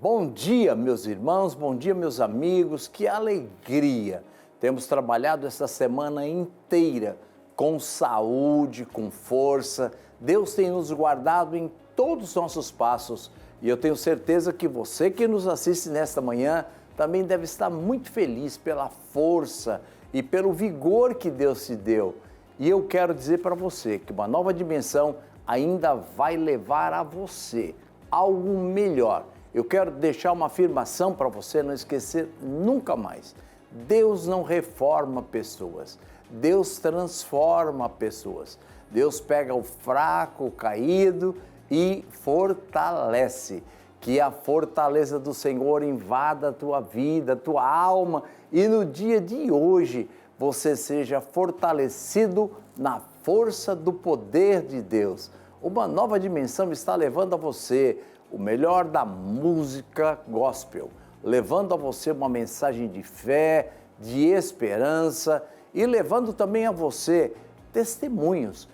Bom dia, meus irmãos, bom dia, meus amigos, que alegria! Temos trabalhado esta semana inteira com saúde, com força. Deus tem nos guardado em todos os nossos passos e eu tenho certeza que você que nos assiste nesta manhã também deve estar muito feliz pela força e pelo vigor que Deus te deu. E eu quero dizer para você que uma nova dimensão ainda vai levar a você algo melhor. Eu quero deixar uma afirmação para você não esquecer nunca mais. Deus não reforma pessoas, Deus transforma pessoas. Deus pega o fraco, o caído e fortalece. Que a fortaleza do Senhor invada a tua vida, a tua alma e no dia de hoje você seja fortalecido na força do poder de Deus. Uma nova dimensão está levando a você o melhor da música gospel, levando a você uma mensagem de fé, de esperança e levando também a você testemunhos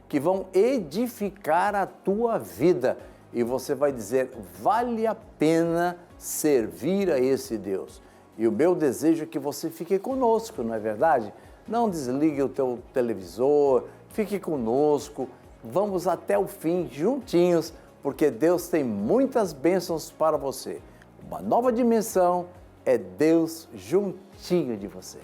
que vão edificar a tua vida. E você vai dizer, vale a pena servir a esse Deus. E o meu desejo é que você fique conosco, não é verdade? Não desligue o teu televisor, fique conosco, vamos até o fim juntinhos, porque Deus tem muitas bênçãos para você. Uma nova dimensão é Deus juntinho de você.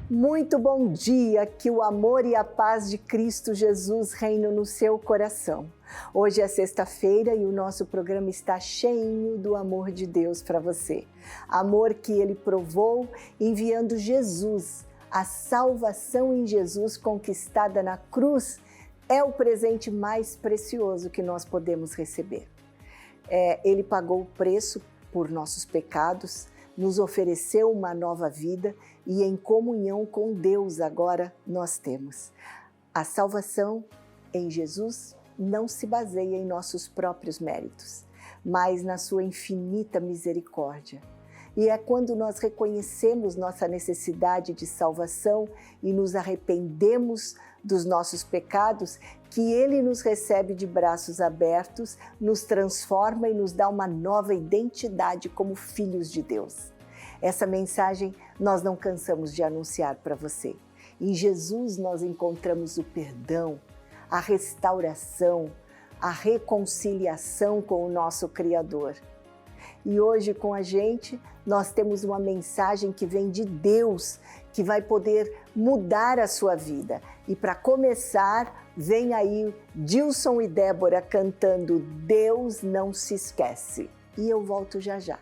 Muito bom dia, que o amor e a paz de Cristo Jesus reinem no seu coração. Hoje é sexta-feira e o nosso programa está cheio do amor de Deus para você. Amor que Ele provou enviando Jesus. A salvação em Jesus conquistada na cruz é o presente mais precioso que nós podemos receber. Ele pagou o preço por nossos pecados, nos ofereceu uma nova vida e em comunhão com Deus agora nós temos. A salvação em Jesus não se baseia em nossos próprios méritos, mas na sua infinita misericórdia. E é quando nós reconhecemos nossa necessidade de salvação e nos arrependemos dos nossos pecados, que Ele nos recebe de braços abertos, nos transforma e nos dá uma nova identidade como filhos de Deus. Essa mensagem nós não cansamos de anunciar para você. Em Jesus nós encontramos o perdão, a restauração, a reconciliação com o nosso Criador. E hoje com a gente nós temos uma mensagem que vem de Deus, que vai poder mudar a sua vida. E para começar, vem aí Dilson e Débora cantando Deus não se esquece. E eu volto já já.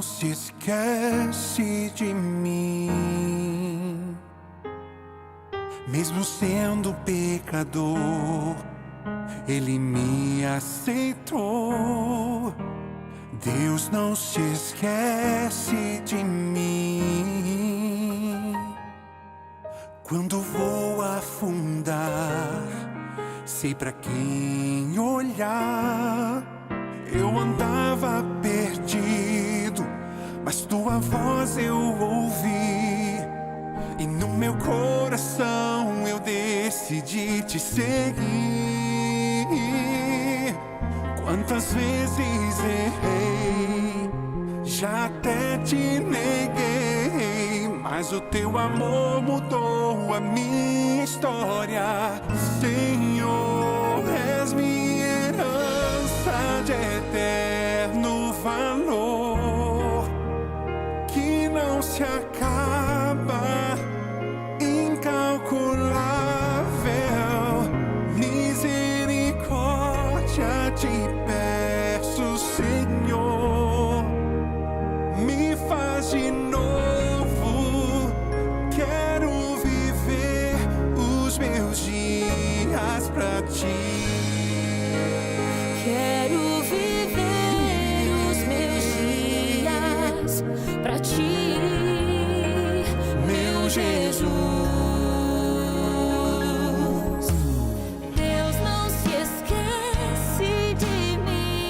Se esquece de mim, mesmo sendo pecador, Ele me aceitou. Deus não se esquece de mim. Quando vou afundar, sei pra quem olhar. Eu andava perdido, mas tua voz eu ouvi, e no meu coração eu decidi te seguir. Quantas vezes errei, já até te neguei, mas o teu amor mudou a minha história. Senhor, és minha herança de eterno valor, que não se acaba, incalculável, misericórdia de te peço, Senhor, me faz de novo. Quero viver os meus dias pra ti. Quero viver os meus dias pra ti, meu Jesus. Deus não se esquece de mim,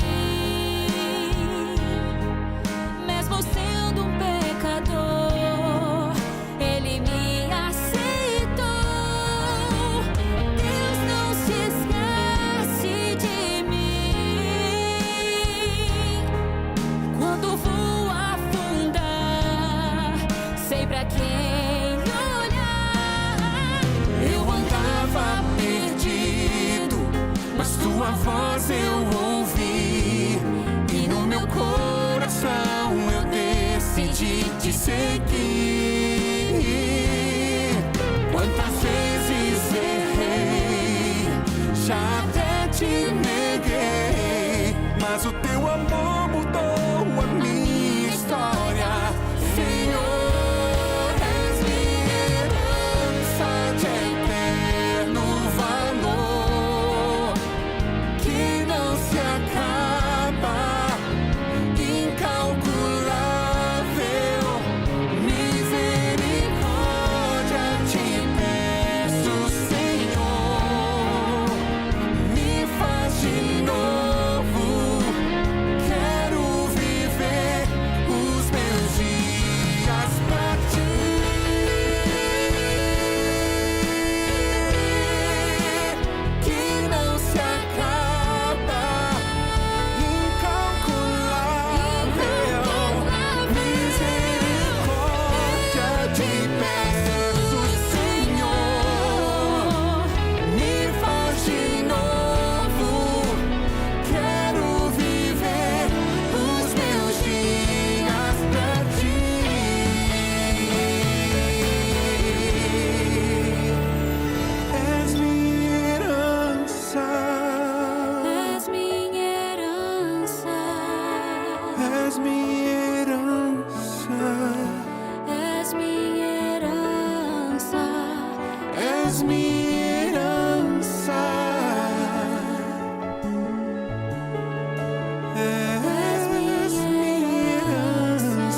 mesmo sendo um pecador, Ele me aceitou. Deus não se esquece de mim. Quando vou afundar, sei pra quem olhar. Eu andava perdido, mas tua voz eu ouvi, e no meu coração eu decidi te seguir. Quantas vezes errei, já até te neguei, mas o teu amor mudou a minha história. Senhor, és minha herança de eterno valor, que não se acaba, incalculável. Misericórdia te peço, Senhor, me faz de novo. Quero viver os meus dias pra ti. Que não se acaba, incalculável. Misericórdia te peço, Senhor, me faz de novo. Quero viver os meus dias pra ti. És minha herança, És minha herança, és minha herança, és minha herança, és minha herança, és minha herança.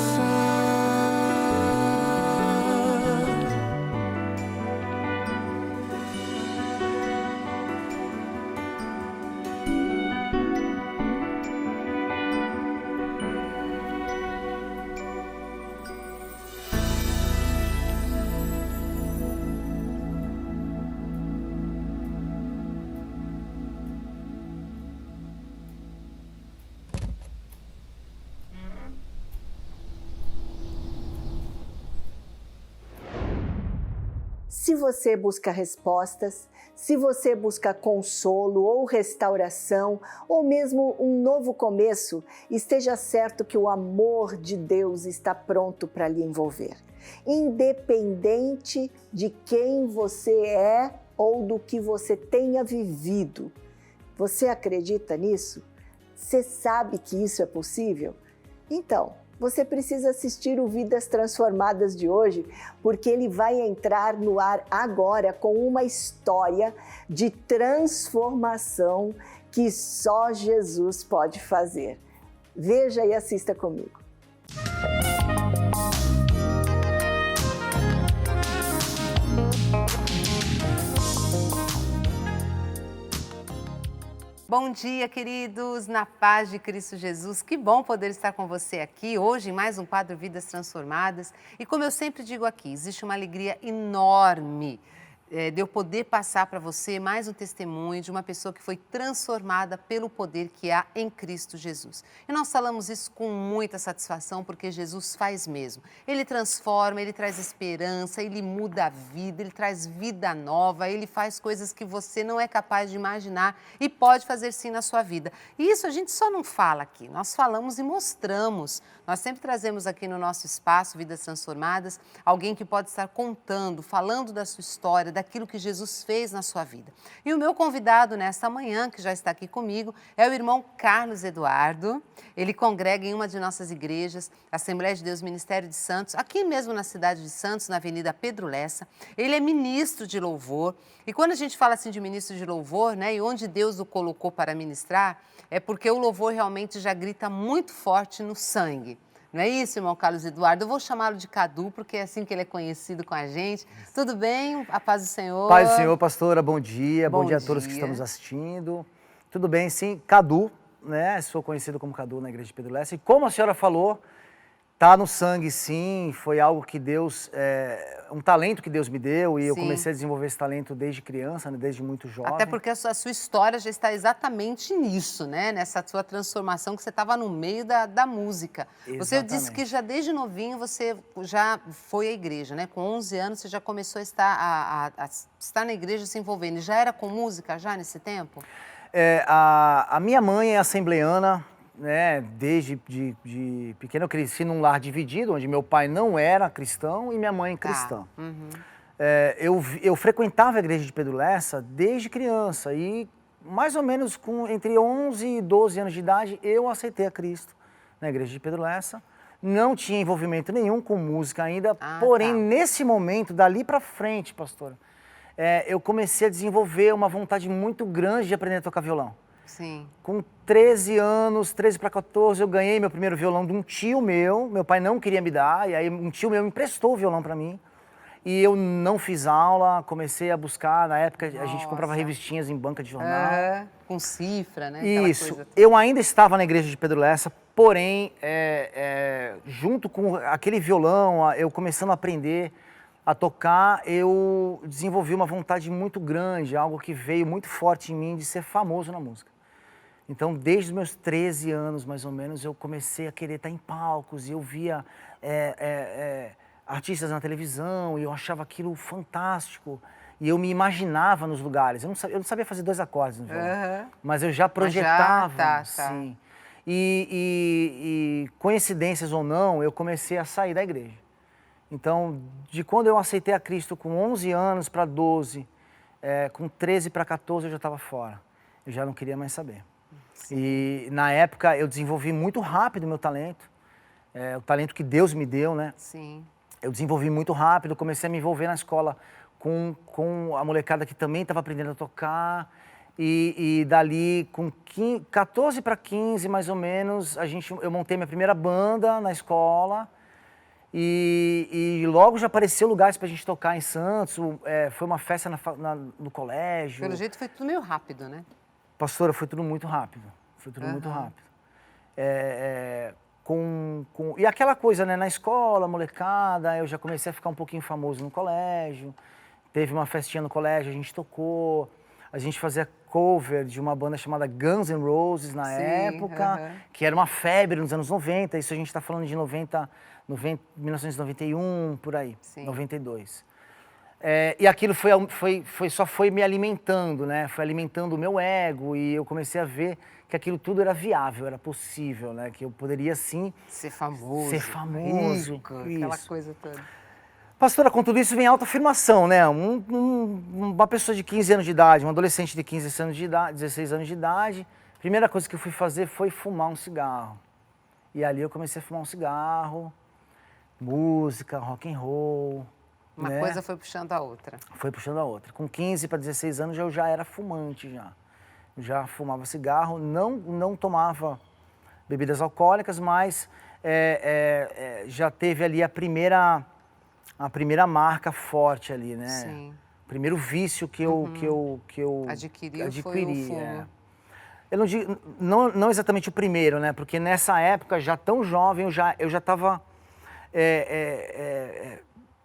Se você busca respostas, se você busca consolo ou restauração, ou mesmo um novo começo, esteja certo que o amor de Deus está pronto para lhe envolver. Independente de quem você é ou do que você tenha vivido. Você acredita nisso? Você sabe que isso é possível? Então, você precisa assistir o Vidas Transformadas de hoje, porque ele vai entrar no ar agora com uma história de transformação que só Jesus pode fazer. Veja e assista comigo. Bom dia, queridos, na paz de Cristo Jesus. Que bom poder estar com você aqui hoje em mais um quadro Vidas Transformadas. E como eu sempre digo aqui, existe uma alegria enorme de eu poder passar para você mais um testemunho de uma pessoa que foi transformada pelo poder que há em Cristo Jesus. E nós falamos isso com muita satisfação, porque Jesus faz mesmo. Ele transforma, ele traz esperança, ele muda a vida, ele traz vida nova, ele faz coisas que você não é capaz de imaginar e pode fazer sim na sua vida. E isso a gente só não fala aqui, nós falamos e mostramos. Nós sempre trazemos aqui no nosso espaço Vidas Transformadas alguém que pode estar contando, falando da sua história, daquilo que Jesus fez na sua vida. E o meu convidado nesta manhã, que já está aqui comigo, é o irmão Carlos Eduardo. Ele congrega em uma de nossas igrejas, Assembleia de Deus Ministério de Santos, aqui mesmo na cidade de Santos, na Avenida Pedro Lessa. Ele é ministro de louvor. E quando a gente fala assim de ministro de louvor, né, e onde Deus o colocou para ministrar, é porque o louvor realmente já grita muito forte no sangue. Não é isso, irmão Carlos Eduardo? Eu vou chamá-lo de Cadu, porque é assim que ele é conhecido com a gente. Tudo bem? A paz do Senhor. Paz do Senhor, pastora. Bom dia. Bom dia a todos que dia. estão nos assistindo. Tudo bem, sim. Cadu, né? Sou conhecido como Cadu na Igreja de Pedro Lessa. E como a senhora falou, tá no sangue, sim. Foi algo que Deus, um talento que Deus me deu. E eu Sim. comecei a desenvolver esse talento desde criança, né? Desde muito jovem. Até porque a sua história já está exatamente nisso, né? Nessa sua transformação que você estava no meio da música. Você disse que já desde novinho você já foi à igreja, né? Com 11 anos você já começou a estar na igreja se envolvendo. E já era com música já nesse tempo? A minha mãe é assembleana, né? Desde de pequeno eu cresci num lar dividido, onde meu pai não era cristão e minha mãe cristã. Uhum. Eu frequentava a igreja de Pedro Lessa desde criança e mais ou menos entre 11 e 12 anos de idade eu aceitei a Cristo na igreja de Pedro Lessa. Não tinha envolvimento nenhum com música ainda, porém nesse momento, dali pra frente, pastora, eu comecei a desenvolver uma vontade muito grande de aprender a tocar violão. Sim. Com 13 anos, 13 para 14, eu ganhei meu primeiro violão de um tio meu pai não queria me dar, e aí um tio meu me emprestou o violão para mim. E eu não fiz aula, comecei a buscar, na época a gente comprava revistinhas em banca de jornal. Com cifra, né? Aquela Isso, coisa toda. eu ainda estava na igreja de Pedro Lessa, porém, junto com aquele violão, eu começando a aprender a tocar, eu desenvolvi uma vontade muito grande, algo que veio muito forte em mim de ser famoso na música. Então, desde os meus 13 anos, mais ou menos, eu comecei a querer estar em palcos e eu via artistas na televisão e eu achava aquilo fantástico. E eu me imaginava nos lugares. Eu não sabia fazer 2 acordes no violão, mas eu já projetava, sim. E coincidências ou não, eu comecei a sair da igreja. Então, de quando eu aceitei a Cristo com 11 anos para 12, com 13 para 14 eu já estava fora. Eu já não queria mais saber. Sim. E na época eu desenvolvi muito rápido o meu talento, o talento que Deus me deu, né? Sim. Eu desenvolvi muito rápido, comecei a me envolver na escola com a molecada que também estava aprendendo a tocar. E dali, com 14 para 15, mais ou menos, eu montei minha primeira banda na escola. E logo já apareceu lugares para a gente tocar em Santos. Foi uma festa no colégio. Pelo jeito foi tudo meio rápido, né? Pastora, foi tudo muito rápido. Foi tudo muito rápido. E aquela coisa, né? Na escola, molecada, eu já comecei a ficar um pouquinho famoso no colégio. Teve uma festinha no colégio, a gente tocou. A gente fazia cover de uma banda chamada Guns N' Roses na época, que era uma febre nos anos 90. Isso a gente está falando de 1991, por aí, sim. 92. E aquilo só foi me alimentando, né? Foi alimentando o meu ego e eu comecei a ver que aquilo tudo era viável, era possível, né? Que eu poderia, sim... Ser famoso. Rico, aquela coisa toda. Pastora, com tudo isso vem autoafirmação, né? Uma pessoa de 15 anos de idade, um adolescente de 15 anos de idade, 16 anos de idade, a primeira coisa que eu fui fazer foi fumar um cigarro. E ali eu comecei a fumar um cigarro, música, rock and roll. Uma coisa foi puxando a outra. Foi puxando a outra. Com 15 para 16 anos eu já era fumante já. Eu já fumava cigarro, não tomava bebidas alcoólicas, mas já teve ali a primeira marca forte ali, né? Sim. O primeiro vício que eu adquiri foi o fumo. Eu não digo, não exatamente o primeiro, né? Porque nessa época, já tão jovem, eu já estava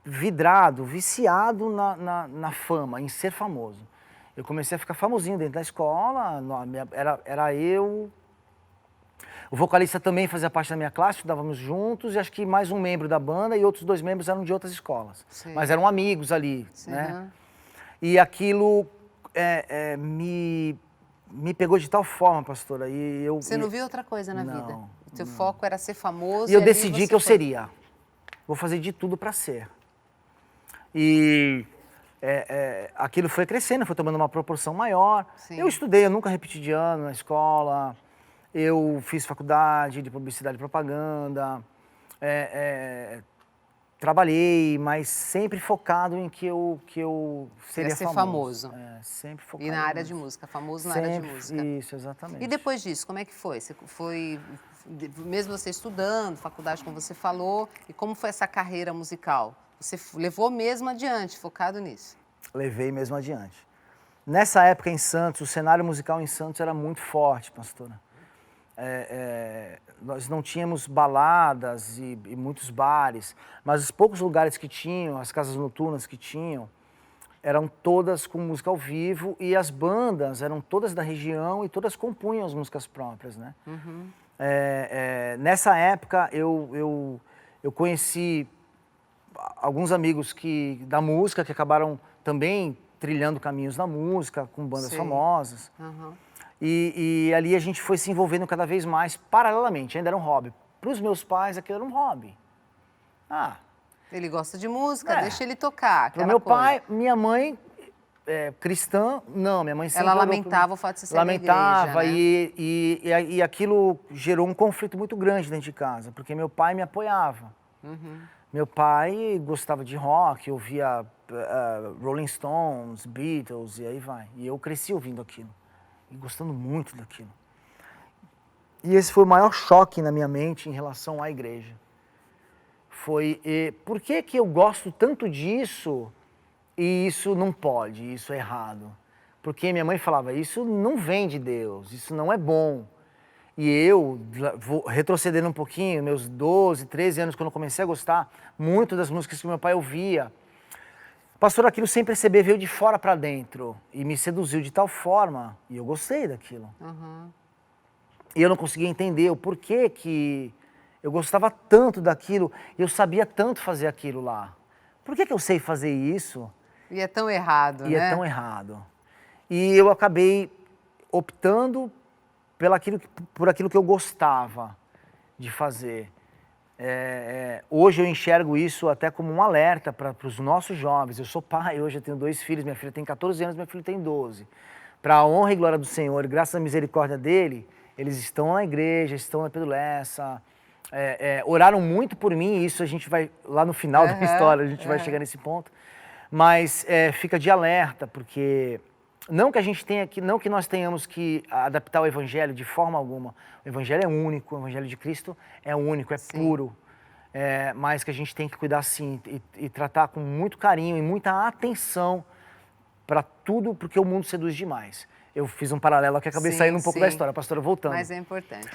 viciado na fama, em ser famoso. Eu comecei a ficar famosinho dentro da escola, era eu... O vocalista também fazia parte da minha classe, estudávamos juntos, e acho que mais um membro da banda e outros 2 membros eram de outras escolas. Sim. Mas eram amigos ali, né? E aquilo me pegou de tal forma, pastora. Você não viu outra coisa na vida? O teu foco era ser famoso. E eu decidi que eu seria. Vou fazer de tudo para ser. E aquilo foi crescendo, foi tomando uma proporção maior. Sim. Eu estudei, eu nunca repeti de ano na escola, eu fiz faculdade de publicidade e propaganda, trabalhei, mas sempre focado em que eu seria ser famoso. Sempre focado E na área de nisso. música, famoso na área de Sempre, música. Isso, exatamente. E depois disso, como é que foi? Você foi, mesmo você estudando, faculdade como você falou, e como foi essa carreira musical? Você levou mesmo adiante, focado nisso? Levei mesmo adiante. Nessa época em Santos, o cenário musical em Santos era muito forte, pastora. Nós não tínhamos baladas e muitos bares, mas os poucos lugares que tinham, as casas noturnas que tinham, eram todas com música ao vivo e as bandas eram todas da região e todas compunham as músicas próprias, né? Nessa época eu conheci alguns amigos da música que acabaram também trilhando caminhos na música com bandas Sei. famosas. Uhum. E ali a gente foi se envolvendo cada vez mais paralelamente, ainda era um hobby. Para os meus pais aquilo era um hobby. Ele gosta de música, deixa ele tocar. Para o meu pai, minha mãe, cristã, não, minha mãe sempre Ela orou lamentava o fato de você ser lamentava na igreja, né? e aquilo gerou um conflito muito grande dentro de casa, porque meu pai me apoiava. Meu pai gostava de rock, ouvia Rolling Stones, Beatles e aí vai. E eu cresci ouvindo aquilo e gostando muito daquilo. E esse foi o maior choque na minha mente em relação à igreja. Foi, por que eu gosto tanto disso e isso não pode, isso é errado? Porque minha mãe falava, isso não vem de Deus, isso não é bom. E eu, vou retrocedendo um pouquinho, meus 12, 13 anos, quando eu comecei a gostar muito das músicas que meu pai ouvia, pastor, aquilo sem perceber veio de fora para dentro e me seduziu de tal forma, e eu gostei daquilo. E eu não conseguia entender o porquê que eu gostava tanto daquilo, eu sabia tanto fazer aquilo lá. Por que eu sei fazer isso? E é tão errado, né? E é tão errado. E eu acabei optando por aquilo que eu gostava de fazer. Hoje eu enxergo isso até como um alerta para os nossos jovens. Eu sou pai, hoje eu tenho 2 filhos, minha filha tem 14 anos, meu filho tem 12. Para a honra e glória do Senhor, graças à misericórdia dele, eles estão na igreja, estão na Pedro Lessa, oraram muito por mim, e isso a gente vai, lá no final da história, a gente vai chegar nesse ponto. Mas fica de alerta, porque não que nós tenhamos que adaptar o evangelho de forma alguma. O evangelho é único, o evangelho de Cristo é único, é puro. Mas que a gente tem que cuidar sim e tratar com muito carinho e muita atenção para tudo, porque o mundo seduz demais. Eu fiz um paralelo aqui, acabei saindo um pouco da história, pastora, voltando. Mas é importante.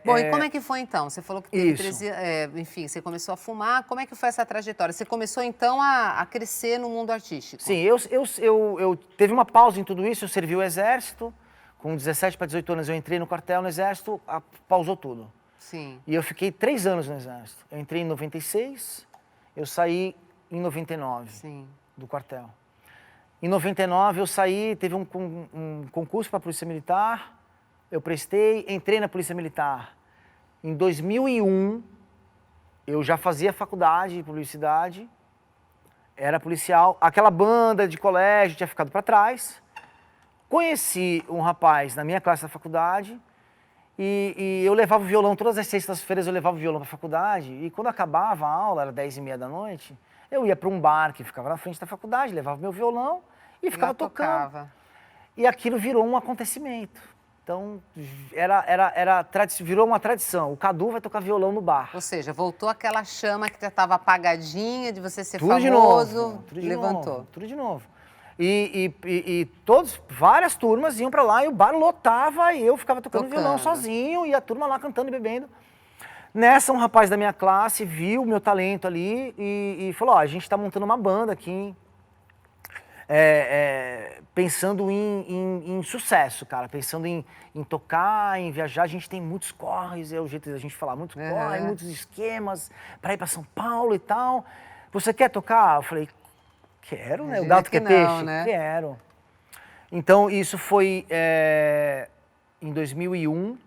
Bom, e como é que foi então? Você falou que teve 13, enfim, você começou a fumar. Como é que foi essa trajetória? Você começou então a crescer no mundo artístico? Sim, eu teve uma pausa em tudo isso, eu servi o exército. Com 17 para 18 anos eu entrei no quartel, no exército, pausou tudo. Sim. E eu fiquei 3 anos no exército. Eu entrei em 96, eu saí em 99 do quartel. Em 99 eu saí, teve um concurso para a Polícia Militar, eu prestei, entrei na Polícia Militar. Em 2001, eu já fazia faculdade de publicidade, era policial, aquela banda de colégio tinha ficado para trás. Conheci um rapaz na minha classe da faculdade e eu levava o violão, todas as sextas-feiras eu levava o violão para a faculdade e quando acabava a aula, era 10h30 da noite, eu ia para um bar que ficava na frente da faculdade, levava meu violão e ficava tocando. E aquilo virou um acontecimento. Então, virou uma tradição. O Cadu vai tocar violão no bar. Ou seja, voltou aquela chama que já estava apagadinha de você ser tudo famoso, de novo, tudo de levantou. Novo, tudo de novo. E várias turmas iam para lá e o bar lotava e eu ficava tocando violão sozinho e a turma lá cantando e bebendo. Nessa, um rapaz da minha classe viu o meu talento ali e falou, a gente está montando uma banda aqui, pensando em sucesso, cara, pensando em tocar, em viajar. A gente tem muitos corres, é o jeito da gente falar, muitos corres, muitos esquemas para ir para São Paulo e tal. Você quer tocar? Eu falei, quero, né? O gato quer peixe? Né? Quero. Então, isso foi em 2001.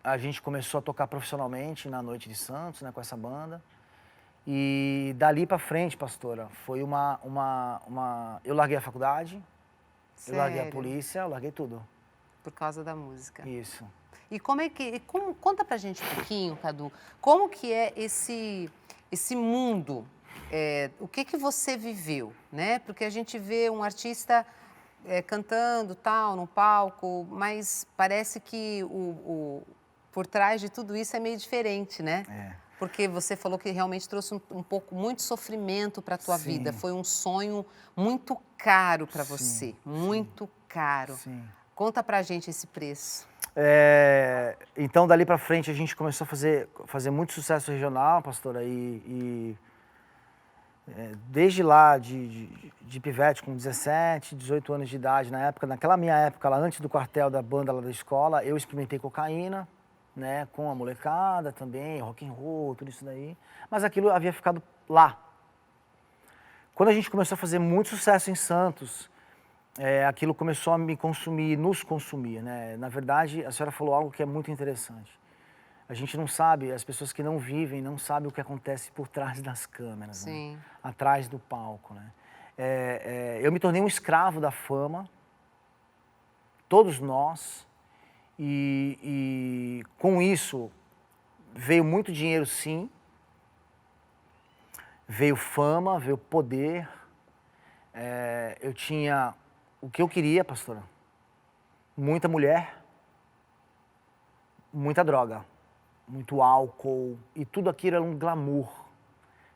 A gente começou a tocar profissionalmente na Noite de Santos, né, com essa banda. E dali para frente, pastora, foi eu larguei a faculdade, eu larguei a Sério? polícia, eu larguei tudo. Por causa da música. Isso. E conta pra gente um pouquinho, Cadu, como que é esse mundo, o que você viveu, né? Porque a gente vê um artista cantando, tal, no palco, mas parece que por trás de tudo isso é meio diferente, né? É. Porque você falou que realmente trouxe muito sofrimento para a tua Sim. vida. Foi um sonho muito caro para Sim, você, muito caro. Sim. Conta pra gente esse preço. Então, dali para frente, a gente começou a fazer muito sucesso regional, pastora, desde lá, de pivete, com 17, 18 anos de idade, naquela minha época, lá antes do quartel da banda lá da escola, eu experimentei cocaína, né, com a molecada também, rock and roll, tudo isso daí, mas aquilo havia ficado lá. Quando a gente começou a fazer muito sucesso em Santos, aquilo começou a me consumir, nos consumir, né? Na verdade, a senhora falou algo que é muito interessante. A gente não sabe, as pessoas que não vivem, não sabem o que acontece por trás das câmeras, Sim. né? Atrás do palco, né? Eu me tornei um escravo da fama, todos nós, e com isso veio muito dinheiro, sim, veio fama, veio poder, eu tinha o que eu queria, pastora, muita mulher, muita droga, muito álcool, e tudo aquilo era um glamour,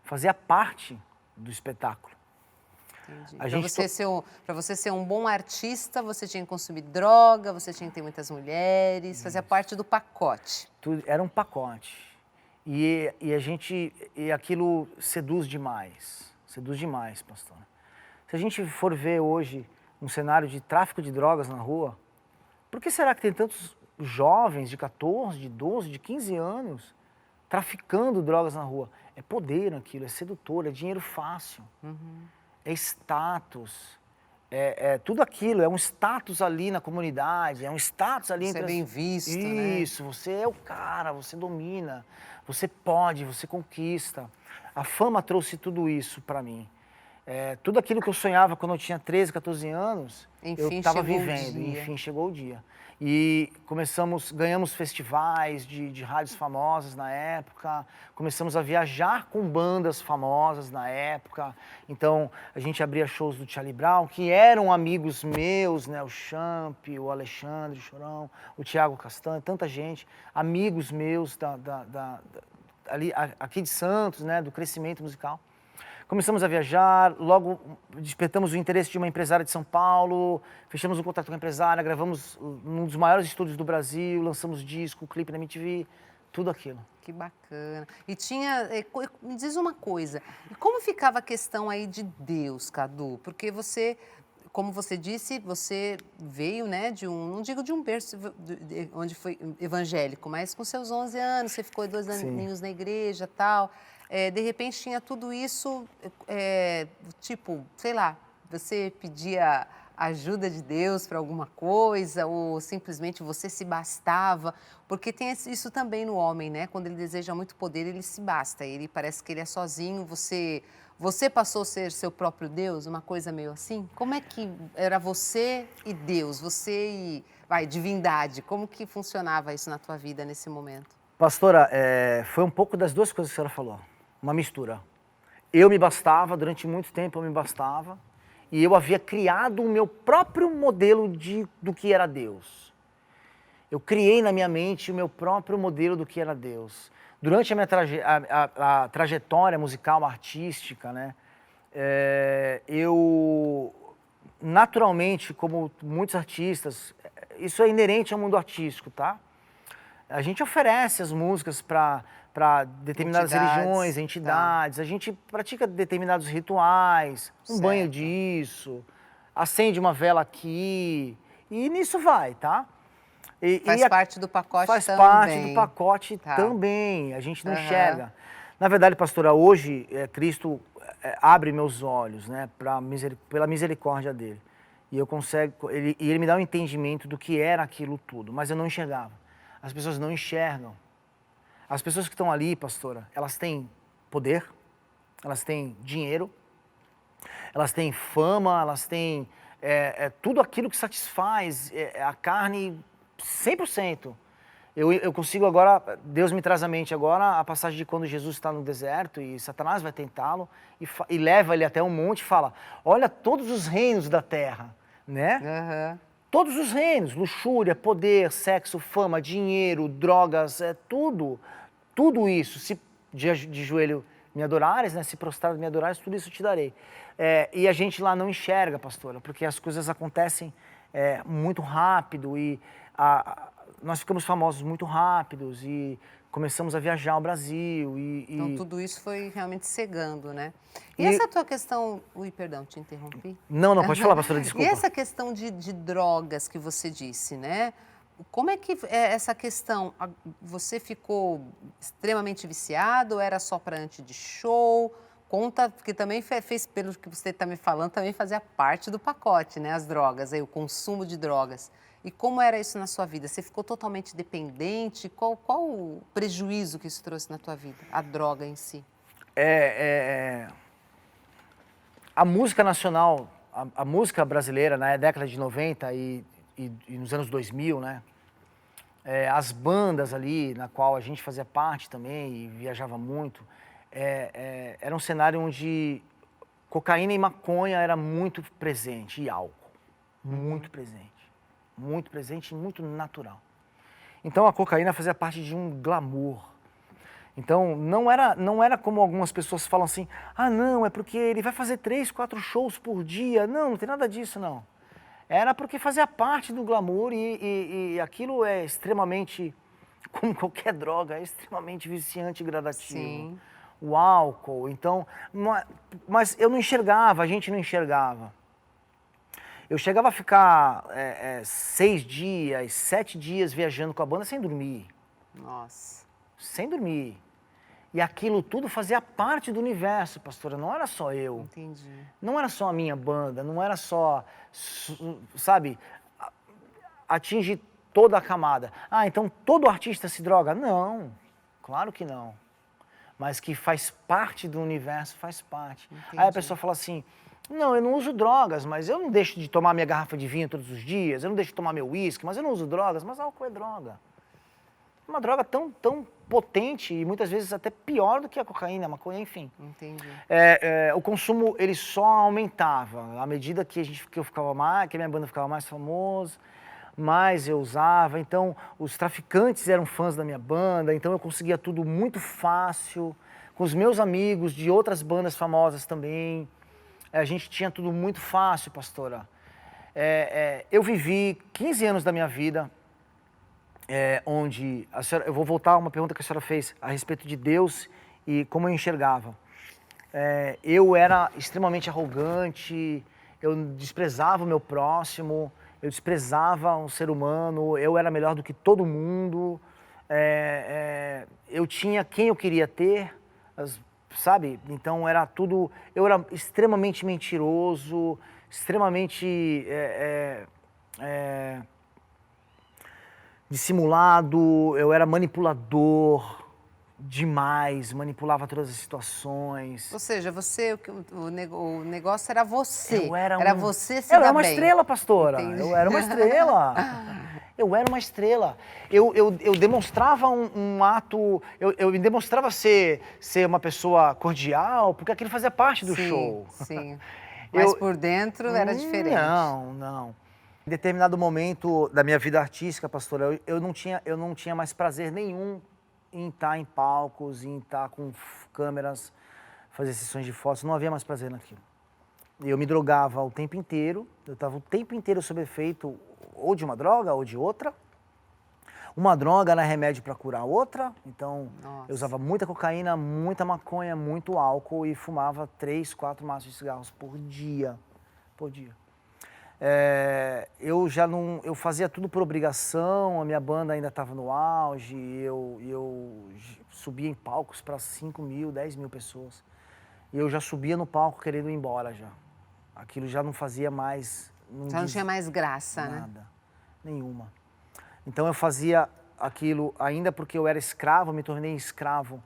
fazia parte do espetáculo. Para você ser um bom artista, você tinha que consumir droga, você tinha que ter muitas mulheres, fazia parte do pacote. Tudo, era um pacote. E aquilo seduz demais, pastora. Se a gente for ver hoje um cenário de tráfico de drogas na rua, por que será que tem tantos jovens de 14, de 12, de 15 anos traficando drogas na rua? É poder aquilo, é sedutor, é dinheiro fácil. É status, tudo aquilo, é um status ali na comunidade, é um status ali Você é bem visto, né? Isso, você é o cara, você domina, você pode, você conquista. A fama trouxe tudo isso para mim. Tudo aquilo que eu sonhava quando eu tinha 13, 14 anos, eu estava vivendo, enfim, chegou o dia. E ganhamos festivais de rádios famosas na época, começamos a viajar com bandas famosas na época. Então, a gente abria shows do Charlie Brown, que eram amigos meus, né? O Champ, o Alexandre, o Chorão, o Thiago Castanho, tanta gente, amigos meus aqui de Santos, né? Do crescimento musical. Começamos a viajar, logo despertamos o interesse de uma empresária de São Paulo, fechamos um contrato com a empresária, gravamos num dos maiores estúdios do Brasil, lançamos disco, clipe na MTV, tudo aquilo. Que bacana. E me diz uma coisa, e como ficava a questão aí de Deus, Cadu? Porque você, como você disse, você veio, né, não digo de um berço onde foi evangélico, mas com seus 11 anos, você ficou 2 aninhos na igreja e tal. De repente tinha tudo isso, tipo, sei lá, você pedia ajuda de Deus para alguma coisa ou simplesmente você se bastava? Porque tem isso também no homem, né? Quando ele deseja muito poder, ele se basta, ele parece que ele é sozinho, você passou a ser seu próprio Deus, uma coisa meio assim? Como é que era você e Deus, você e, divindade, como que funcionava isso na tua vida nesse momento? Pastora, foi um pouco das duas coisas que a senhora falou. Uma mistura. Eu me bastava, durante muito tempo eu me bastava, e eu havia criado o meu próprio modelo do que era Deus. Eu criei na minha mente o meu próprio modelo do que era Deus. Durante a minha trajetória musical, artística, né, eu, naturalmente, como muitos artistas, isso é inerente ao mundo artístico, tá? A gente oferece as músicas para determinadas religiões, entidades, a gente pratica determinados rituais, um banho disso, acende uma vela aqui, e nisso vai, tá? Faz parte do pacote também. Faz parte do pacote também, a gente não enxerga. Na verdade, pastora, hoje Cristo abre meus olhos, né, pela misericórdia dele, e ele me dá um entendimento do que era aquilo tudo, mas eu não enxergava. As pessoas não enxergam. As pessoas que estão ali, pastora, elas têm poder, elas têm dinheiro, elas têm fama, elas têm tudo aquilo que satisfaz a carne 100%. Eu consigo agora, Deus me traz à mente agora a passagem de quando Jesus está no deserto e Satanás vai tentá-lo e leva ele até um monte e fala, olha todos os reinos da terra, né? Aham. Todos os reinos, luxúria, poder, sexo, fama, dinheiro, drogas, tudo isso, se de joelho me adorares, né? Se prostrado me adorares, tudo isso te darei. E a gente lá não enxerga, pastora, porque as coisas acontecem muito rápido e nós ficamos famosos muito rápidos e começamos a viajar ao Brasil. Então tudo isso foi realmente cegando, né? E essa tua questão... Ui, perdão, te interrompi. Não, pode falar, pastora, desculpa. E essa questão de drogas que você disse, né? Como é que essa questão, você ficou extremamente viciado, ou era só para antes de show? Conta, porque também fez, pelo que você está me falando, também fazia parte do pacote, né? As drogas, aí, o consumo de drogas. E como era isso na sua vida? Você ficou totalmente dependente? Qual o prejuízo que isso trouxe na tua vida, a droga em si? A música nacional, a música brasileira na década de 90 e nos anos 2000, né? As bandas ali, na qual a gente fazia parte também e viajava muito, era um cenário onde cocaína e maconha era muito presente, e álcool, muito presente e muito natural. Então a cocaína fazia parte de um glamour. Então não era como algumas pessoas falam assim, ah não, é porque ele vai fazer 3, 4 shows por dia. Não tem nada disso não. Era porque fazia parte do glamour e aquilo é extremamente, como qualquer droga, é extremamente viciante e gradativo. Sim. O álcool, então, mas eu não enxergava, a gente não enxergava. Eu chegava a ficar 6 dias, 7 dias viajando com a banda sem dormir. Nossa. Sem dormir. E aquilo tudo fazia parte do universo, pastora, não era só eu. Entendi. Não era só a minha banda, não era só, sabe, atingir toda a camada. Ah, então todo artista se droga? Não, claro que não. Mas que faz parte do universo, faz parte. Entendi. Aí a pessoa fala assim, não, eu não uso drogas, mas eu não deixo de tomar minha garrafa de vinho todos os dias, eu não deixo de tomar meu uísque, mas eu não uso drogas, mas álcool é droga. Uma droga tão potente e muitas vezes até pior do que a cocaína, a maconha, enfim. Entendi. O consumo, ele só aumentava. À medida que eu ficava mais, que a minha banda ficava mais famosa, mais eu usava. Então, os traficantes eram fãs da minha banda, então eu conseguia tudo muito fácil. Com os meus amigos de outras bandas famosas também. A gente tinha tudo muito fácil, pastora. Eu vivi 15 anos da minha vida onde... eu vou voltar a uma pergunta que a senhora fez a respeito de Deus e como eu enxergava. Eu era extremamente arrogante, eu desprezava o meu próximo, eu desprezava um ser humano, eu era melhor do que todo mundo, eu tinha quem eu queria ter, sabe? Então era tudo... Eu era extremamente mentiroso, extremamente dissimulado, eu era manipulador demais, manipulava todas as situações. Ou seja, o negócio era você. Você se Eu dar era uma bem. estrela, pastora. Entendi. Eu era uma estrela. Eu era uma estrela. Eu demonstrava um ato... Eu me demonstrava ser uma pessoa cordial, porque aquilo fazia parte do show. Sim, mas por dentro era diferente. Não. Em determinado momento da minha vida artística, pastora, eu não tinha mais prazer nenhum em estar em palcos, em estar com câmeras, fazer sessões de fotos, não havia mais prazer naquilo. Eu me drogava o tempo inteiro, eu estava o tempo inteiro sob efeito ou de uma droga ou de outra. Uma droga era remédio para curar outra, então eu usava muita cocaína, muita maconha, muito álcool e fumava 3, 4 maços de cigarros por dia. Eu fazia tudo por obrigação, a minha banda ainda estava no auge, eu subia em palcos para 5 mil, 10 mil pessoas. E eu já subia no palco querendo ir embora já. Aquilo já não fazia mais... Já não tinha mais graça, né? Nada, nenhuma. Então eu fazia aquilo ainda porque eu era escravo, me tornei escravo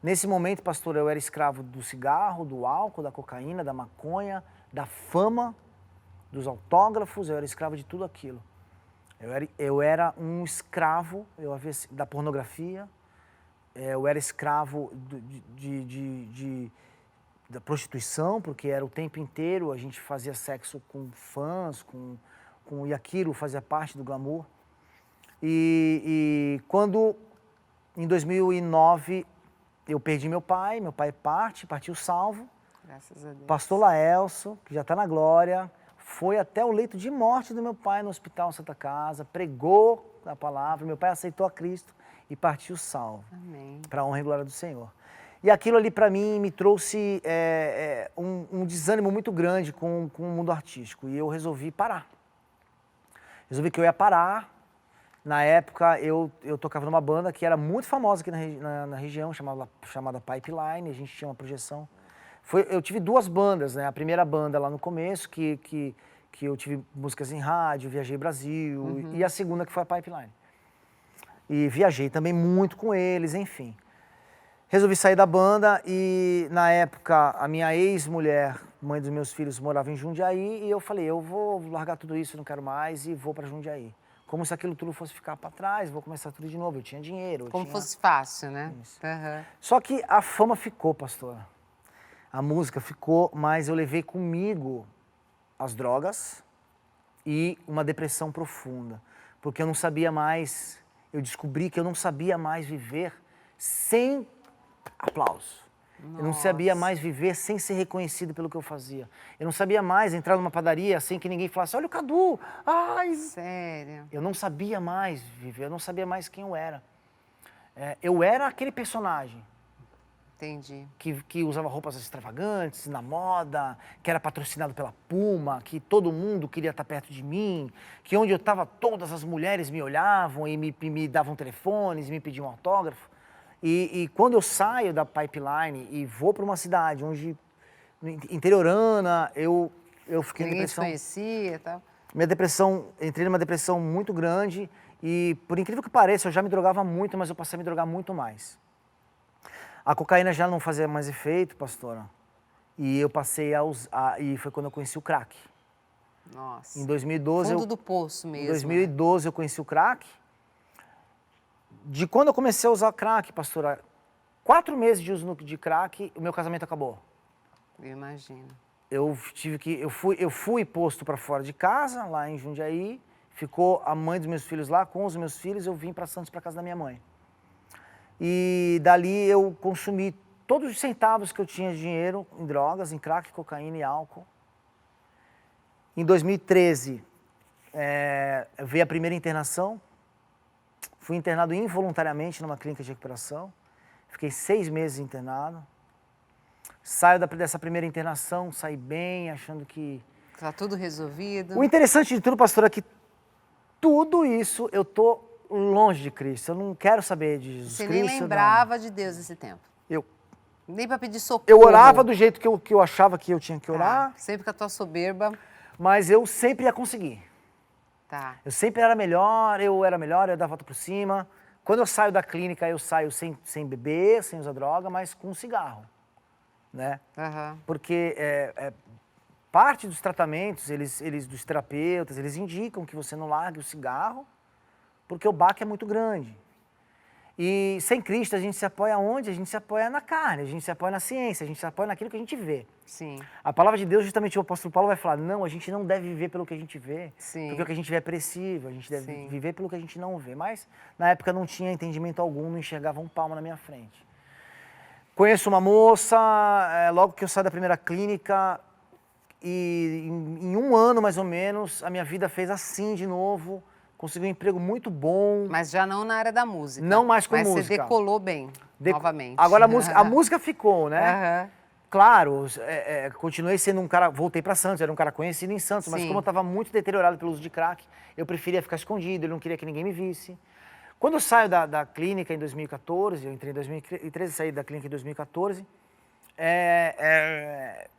Nesse momento, pastor, eu era escravo do cigarro, do álcool, da cocaína, da maconha, da fama, dos autógrafos, eu era escravo de tudo aquilo. Eu era um escravo da pornografia, eu era escravo da prostituição, porque era o tempo inteiro, a gente fazia sexo com fãs, e aquilo fazia parte do glamour. E quando, em 2009, eu perdi meu pai partiu salvo. Graças a Deus. Pastor Laelso, que já está na glória, foi até o leito de morte do meu pai no Hospital Santa Casa, pregou a palavra, meu pai aceitou a Cristo e partiu salvo. Amém. Para a honra e glória do Senhor. E aquilo ali para mim me trouxe um desânimo muito grande com o mundo artístico e eu resolvi parar. Resolvi que eu ia parar. Na época eu tocava numa banda que era muito famosa aqui na região, chamada Pipeline, a gente tinha uma projeção. Eu tive duas bandas, né? A primeira banda lá no começo, que eu tive músicas em rádio, Viajei Brasil, e a segunda que foi a Pipeline. E viajei também muito com eles, enfim. Resolvi sair da banda e, na época, a minha ex-mulher, mãe dos meus filhos, morava em Jundiaí, e eu falei, eu vou largar tudo isso, não quero mais, e vou para Jundiaí. Como se aquilo tudo fosse ficar para trás, vou começar tudo de novo, eu tinha dinheiro. Como fosse fácil, né? Só que a fama ficou, pastora. A música ficou, mas eu levei comigo as drogas e uma depressão profunda. Porque eu não sabia mais, eu descobri que eu não sabia mais viver sem aplauso. Nossa. Eu não sabia mais viver sem ser reconhecido pelo que eu fazia. Eu não sabia mais entrar numa padaria sem que ninguém falasse, olha o Cadu, ai... Sério? Eu não sabia mais viver, eu não sabia mais quem eu era. Eu era aquele personagem. Entendi. Que usava roupas extravagantes, na moda, que era patrocinado pela Puma, que todo mundo queria estar perto de mim, que onde eu estava todas as mulheres me olhavam e me davam telefones, me pediam autógrafo. E quando eu saio da Pipeline e vou para uma cidade onde, interiorana, eu fiquei em depressão. Ninguém te conhecia e tal? Entrei numa depressão muito grande e, por incrível que pareça, eu já me drogava muito, mas eu passei a me drogar muito mais. A cocaína já não fazia mais efeito, pastora, e eu passei a usar, e foi quando eu conheci o crack. Nossa. Em 2012... Fundo do poço mesmo. Em 2012 eu conheci o crack. De quando eu comecei a usar crack, pastora, 4 meses de uso de crack, o meu casamento acabou. Eu imagino. Eu fui posto para fora de casa, lá em Jundiaí, ficou a mãe dos meus filhos lá, com os meus filhos, eu vim para Santos, para casa da minha mãe. E dali eu consumi todos os centavos que eu tinha de dinheiro em drogas, em crack, cocaína e álcool. Em 2013, veio a primeira internação. Fui internado involuntariamente numa clínica de recuperação. Fiquei 6 meses internado. Saio dessa primeira internação, saí bem, achando que... Está tudo resolvido. O interessante de tudo, pastor, é que tudo isso eu tô longe de Cristo. Eu não quero saber de Jesus Cristo. Você nem lembrava de Deus esse tempo? Nem para pedir socorro? Eu orava do jeito que eu achava que eu tinha que orar. Sempre com a tua soberba. Mas eu sempre ia conseguir. Tá. Eu sempre era melhor, eu dava a volta por cima. Quando eu saio da clínica, eu saio sem beber, sem usar droga, mas com cigarro, né? Porque parte dos tratamentos, dos terapeutas, eles indicam que você não largue o cigarro, porque o baque é muito grande. E sem Cristo a gente se apoia onde? A gente se apoia na carne, a gente se apoia na ciência, a gente se apoia naquilo que a gente vê. Sim. A palavra de Deus, justamente o apóstolo Paulo vai falar, não, a gente não deve viver pelo que a gente vê, Sim. porque o que a gente vê é perecível, a gente deve Sim. viver pelo que a gente não vê. Mas na época não tinha entendimento algum, não enxergava um palmo na minha frente. Conheço uma moça, logo que eu saio da primeira clínica, e em 1 ano mais ou menos, a minha vida fez assim de novo. Consegui um emprego muito bom. Mas já não na área da música. Não mais com música. Mas você decolou bem, novamente. Agora a música ficou, né? Uhum. Claro, continuei sendo um cara, voltei para Santos, era um cara conhecido em Santos, mas como eu estava muito deteriorado pelo uso de crack, eu preferia ficar escondido, eu não queria que ninguém me visse. Quando eu saio da clínica em 2014, eu entrei em 2013, saí da clínica em 2014,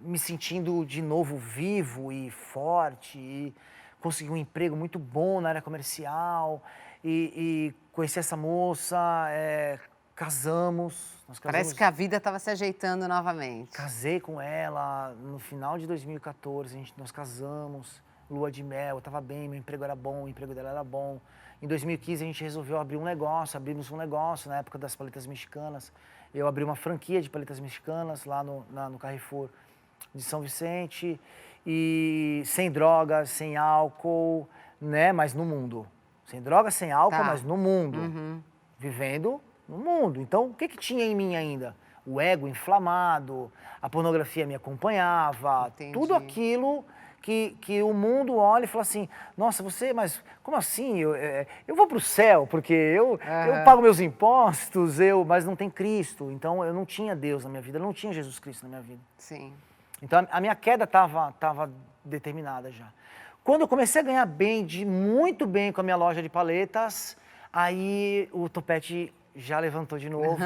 me sentindo de novo vivo e forte, e consegui um emprego muito bom na área comercial, e conheci essa moça, Casamos. Parece que a vida estava se ajeitando novamente. Casei com ela no final de 2014, nós casamos, lua de mel, eu estava bem, meu emprego era bom, o emprego dela era bom. Em 2015 a gente resolveu abrimos um negócio na época das paletas mexicanas. Eu abri uma franquia de paletas mexicanas lá no Carrefour de São Vicente, e sem drogas, sem álcool, né, mas no mundo. Sem drogas, sem álcool, Tá. mas no mundo. Vivendo no mundo. Então, o que tinha em mim ainda? O ego inflamado, a pornografia me acompanhava, Entendi. tudo aquilo que o mundo olha e fala assim, nossa, mas como assim? Eu vou para o céu, porque eu pago meus impostos, mas não tem Cristo. Então, eu não tinha Deus na minha vida, eu não tinha Jesus Cristo na minha vida. Sim. Então, a minha queda estava determinada já. Quando eu comecei a ganhar muito bem com a minha loja de paletas, aí o topete já levantou de novo.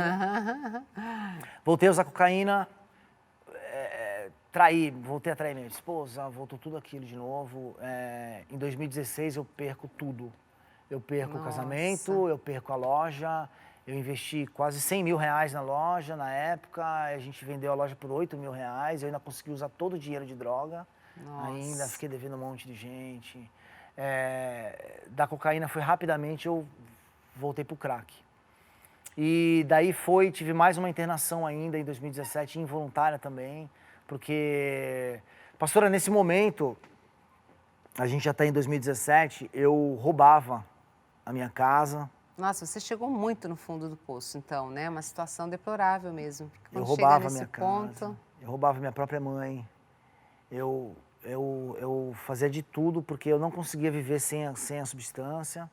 Voltei a usar cocaína, voltei a trair minha esposa, voltou tudo aquilo de novo. Em 2016 eu perco tudo. Eu perco o casamento, eu perco a loja, eu investi quase 100 mil reais na loja na época, a gente vendeu a loja por 8 mil reais, eu ainda consegui usar todo o dinheiro de droga, ainda fiquei devendo um monte de gente. Da cocaína foi rapidamente, eu voltei pro crack. E daí tive mais uma internação ainda em 2017, involuntária também, porque, pastora, nesse momento, a gente já está em 2017, eu roubava a minha casa. Nossa, você chegou muito no fundo do poço, então, né? Uma situação deplorável mesmo. Eu roubava a minha casa, eu roubava minha própria mãe, eu fazia de tudo porque eu não conseguia viver sem a substância.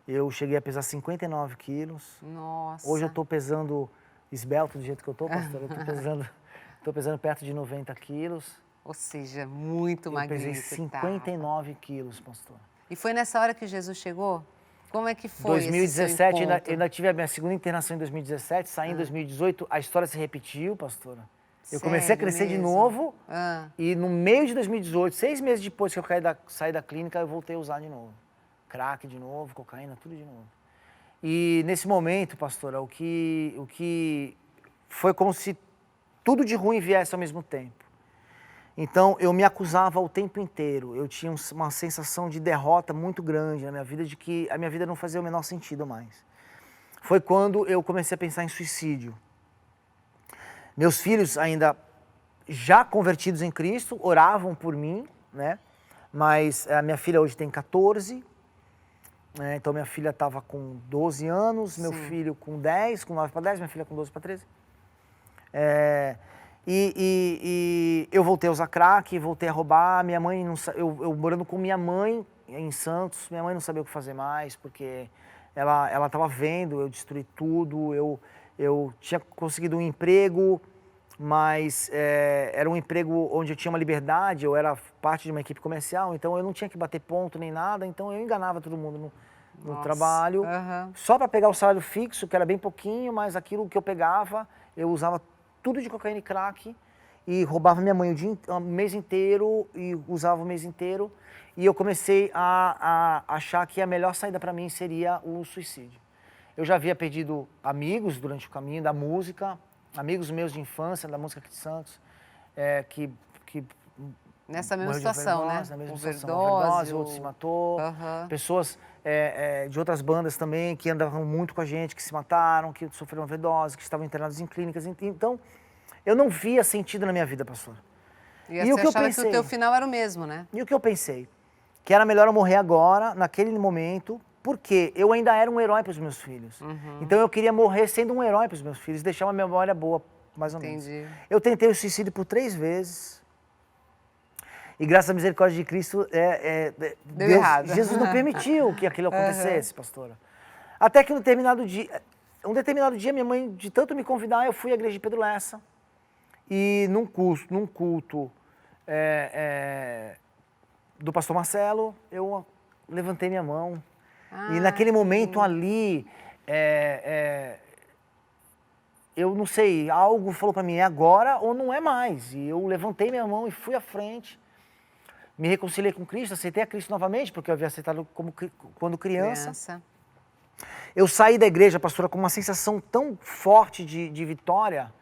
Eu cheguei a pesar 59 quilos. Nossa. Hoje eu estou pesando esbelto do jeito que eu estou, pastor. Eu estou pesando perto de 90 quilos. Ou seja, muito magrinho. Eu pesei 59 quilos, pastor. E foi nessa hora que Jesus chegou? Como é que foi 2017, esse seu encontro? eu ainda tive a minha segunda internação em 2017, saí em 2018, a história se repetiu, pastora. Eu comecei a crescer de novo e no meio de 2018, 6 meses depois que eu saí da clínica, eu voltei a usar de novo. Crack de novo, cocaína, tudo de novo. E nesse momento, pastora, o que foi como se tudo de ruim viesse ao mesmo tempo. Então, eu me acusava o tempo inteiro. Eu tinha uma sensação de derrota muito grande na minha vida, de que a minha vida não fazia o menor sentido mais. Foi quando eu comecei a pensar em suicídio. Meus filhos ainda já convertidos em Cristo, oravam por mim, né? Mas a minha filha hoje tem 14, então minha filha estava com 12 anos, meu filho com 10, com 9 para 10, minha filha com 12 para 13. E eu voltei a usar crack, voltei a roubar, minha mãe não, eu morando com minha mãe em Santos, minha mãe não sabia o que fazer mais, porque ela estava vendo eu destruir tudo, eu tinha conseguido um emprego, mas era um emprego onde eu tinha uma liberdade, eu era parte de uma equipe comercial, então eu não tinha que bater ponto nem nada, então eu enganava todo mundo no trabalho, só para pegar o salário fixo, que era bem pouquinho, mas aquilo que eu pegava, eu usava tudo de cocaína e crack, e roubava minha mãe o mês inteiro, e usava o mês inteiro, e eu comecei a achar que a melhor saída para mim seria o suicídio. Eu já havia perdido amigos durante o caminho da música, amigos meus de infância, da música aqui de Santos, que nessa mesma situação, né? Na mesma overdose, situação, overdose, outro se matou, pessoas de outras bandas também que andavam muito com a gente, que se mataram, que sofreram overdose, que estavam internados em clínicas. Então, eu não via sentido na minha vida, pastor. E o que eu pensei, que o teu final era o mesmo, né? E o que eu pensei? Que era melhor eu morrer agora, naquele momento, porque eu ainda era um herói para os meus filhos. Então eu queria morrer sendo um herói para os meus filhos, deixar uma memória boa, mais ou menos. Eu tentei o suicídio por 3 vezes. E graças à misericórdia de Cristo, Deu errado. Jesus não permitiu que aquilo acontecesse, pastora. Até que um determinado dia, minha mãe, de tanto me convidar, eu fui à igreja de Pedro Lessa. E num culto do pastor Marcelo, eu levantei minha mão. E naquele momento ali, eu não sei, algo falou para mim, é agora ou não é mais. E eu levantei minha mão e fui à frente. Me reconciliei com Cristo, aceitei a Cristo novamente, porque eu havia aceitado quando criança. Eu saí da igreja, pastora, com uma sensação tão forte de vitória,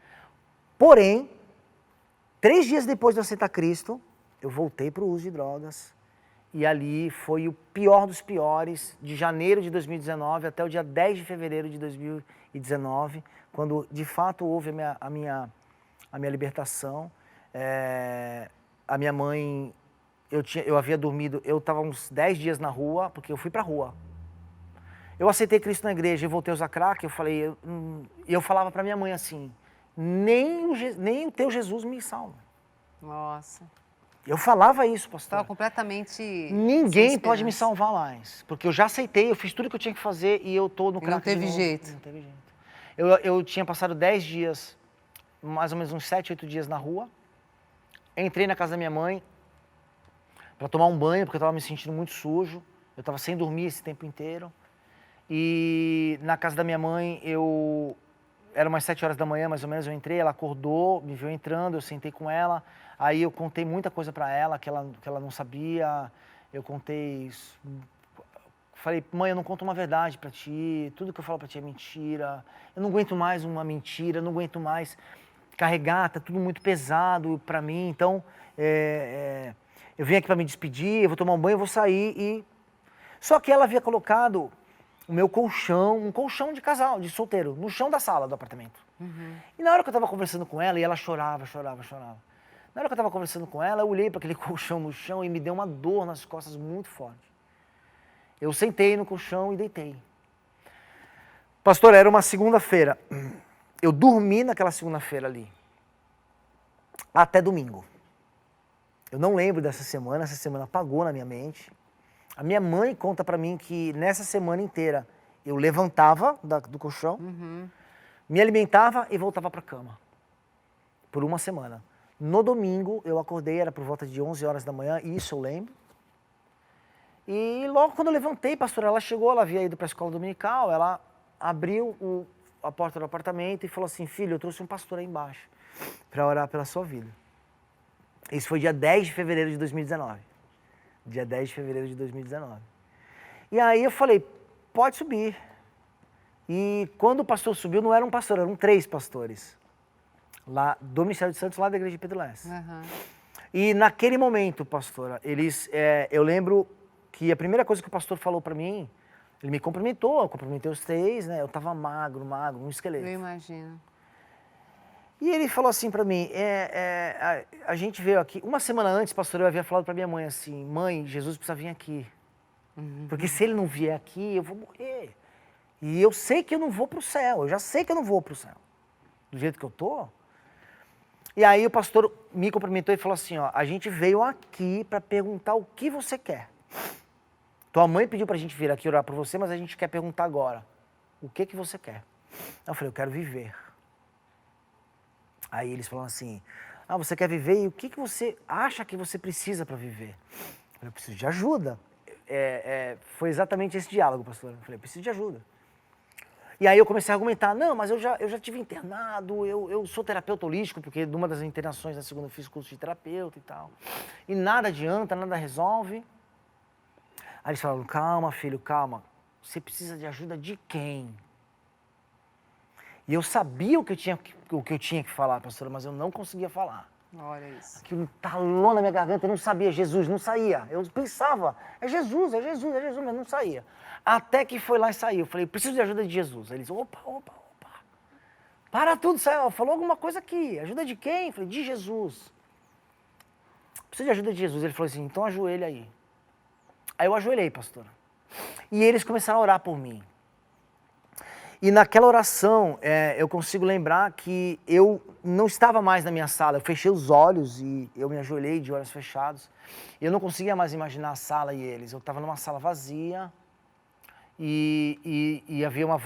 porém, 3 dias depois de eu aceitar Cristo, eu voltei para o uso de drogas, e ali foi o pior dos piores, de janeiro de 2019 até o dia 10 de fevereiro de 2019, quando de fato houve a minha libertação. A minha mãe, eu havia dormido, eu estava uns 10 dias na rua, porque eu fui para a rua. Eu aceitei Cristo na igreja e voltei a usar crack, eu falava para minha mãe assim, nem o teu Jesus me salva. Nossa. Eu falava isso, pastor. Estava completamente... Ninguém sem pode me esperança. salvar mais, porque eu já aceitei, eu fiz tudo que eu tinha que fazer e eu tô no E crack não teve de novo. jeito. Não teve jeito. Eu tinha passado 10 dias, mais ou menos uns 7, 8 dias na rua. Entrei na casa da minha mãe para tomar um banho, porque eu estava me sentindo muito sujo. Eu estava sem dormir esse tempo inteiro. E na casa da minha mãe, era umas 7 horas da manhã, mais ou menos, eu entrei, ela acordou, me viu entrando, eu sentei com ela. Aí eu contei muita coisa para ela que ela não sabia. Eu contei... Falei, mãe, eu não conto uma verdade para ti, tudo que eu falo para ti é mentira. Eu não aguento mais uma mentira, eu não aguento mais carregar, tá tudo muito pesado para mim. Então, eu vim aqui para me despedir, eu vou tomar um banho, eu vou sair e... Só que ela havia colocado o meu colchão, um colchão de casal, de solteiro, no chão da sala do apartamento. E na hora que eu estava conversando com ela, e ela chorava. Na hora que eu estava conversando com ela, eu olhei para aquele colchão no chão e me deu uma dor nas costas muito forte. Eu sentei no colchão e deitei. Pastor, era uma segunda-feira. Eu dormi naquela segunda-feira ali. Até domingo. Eu não lembro dessa semana, essa semana apagou na minha mente. A minha mãe conta pra mim que nessa semana inteira eu levantava do colchão, me alimentava e voltava pra cama. Por uma semana. No domingo eu acordei, era por volta de 11 horas da manhã, e isso eu lembro. E logo quando eu levantei, pastora, ela chegou, ela havia ido para a escola dominical, ela abriu a porta do apartamento e falou assim, filho, eu trouxe um pastor aí embaixo para orar pela sua vida. Isso foi dia 10 de fevereiro de 2019. Dia 10 de fevereiro de 2019. E aí eu falei, pode subir. E quando o pastor subiu, não era um pastor, eram 3 pastores. Lá do Ministério de Santos, lá da igreja de Pedro Lessa. E naquele momento, pastora, eu lembro que a primeira coisa que o pastor falou pra mim, ele me cumprimentou, eu cumprimentei os 3, né? Eu tava magro, um esqueleto. Eu imagino. E ele falou assim pra mim, a gente veio aqui, uma semana antes, pastor, eu havia falado pra minha mãe assim, mãe, Jesus precisa vir aqui. Porque se ele não vier aqui, eu vou morrer. E eu sei que eu não vou pro céu, eu já sei que eu não vou pro céu. Do jeito que eu tô. E aí o pastor me cumprimentou e falou assim, ó, a gente veio aqui pra perguntar o que você quer. Tua mãe pediu pra gente vir aqui orar por você, mas a gente quer perguntar agora, o que você quer? Eu falei, eu quero viver. Aí eles falaram assim, você quer viver e o que você acha que você precisa para viver? Eu falei, eu preciso de ajuda. Foi exatamente esse diálogo, pastor. Eu falei, eu preciso de ajuda. E aí eu comecei a argumentar, não, mas eu já tive internado, eu sou terapeuta holístico, porque numa das internações da segunda eu fiz curso de terapeuta e tal. E nada adianta, nada resolve. Aí eles falaram, calma, filho, calma. Você precisa de ajuda de quem? E eu sabia o que eu tinha que falar, pastora, mas eu não conseguia falar. Olha isso. Aquilo entalou na minha garganta, eu não sabia, Jesus, não saía. Eu pensava, é Jesus, mas não saía. Até que foi lá e saiu. Eu falei, preciso de ajuda de Jesus. Aí eles, opa. Para tudo, Sael, falou alguma coisa aqui. Ajuda de quem? Eu falei, de Jesus. Preciso de ajuda de Jesus. Ele falou assim, então ajoelha aí. Aí eu ajoelhei, pastora. E eles começaram a orar por mim. E naquela oração, eu consigo lembrar que eu não estava mais na minha sala. Eu fechei os olhos e eu me ajoelhei de olhos fechados. Eu não conseguia mais imaginar a sala e eles. Eu estava numa sala vazia e havia uma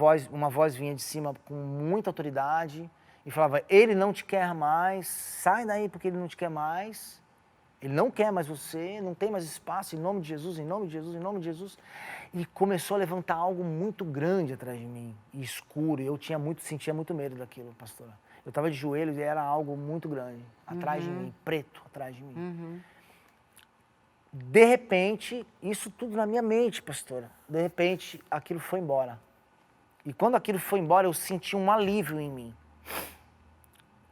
voz vinha de cima com muita autoridade e falava, ele não te quer mais, sai daí porque ele não te quer mais. Ele não quer mais você, não tem mais espaço, em nome de Jesus, em nome de Jesus, em nome de Jesus. E começou a levantar algo muito grande atrás de mim, e escuro. E eu sentia muito medo daquilo, pastora. Eu estava de joelhos e era algo muito grande, atrás de mim, preto atrás de mim. De repente, isso tudo na minha mente, pastora. De repente, aquilo foi embora. E quando aquilo foi embora, eu senti um alívio em mim.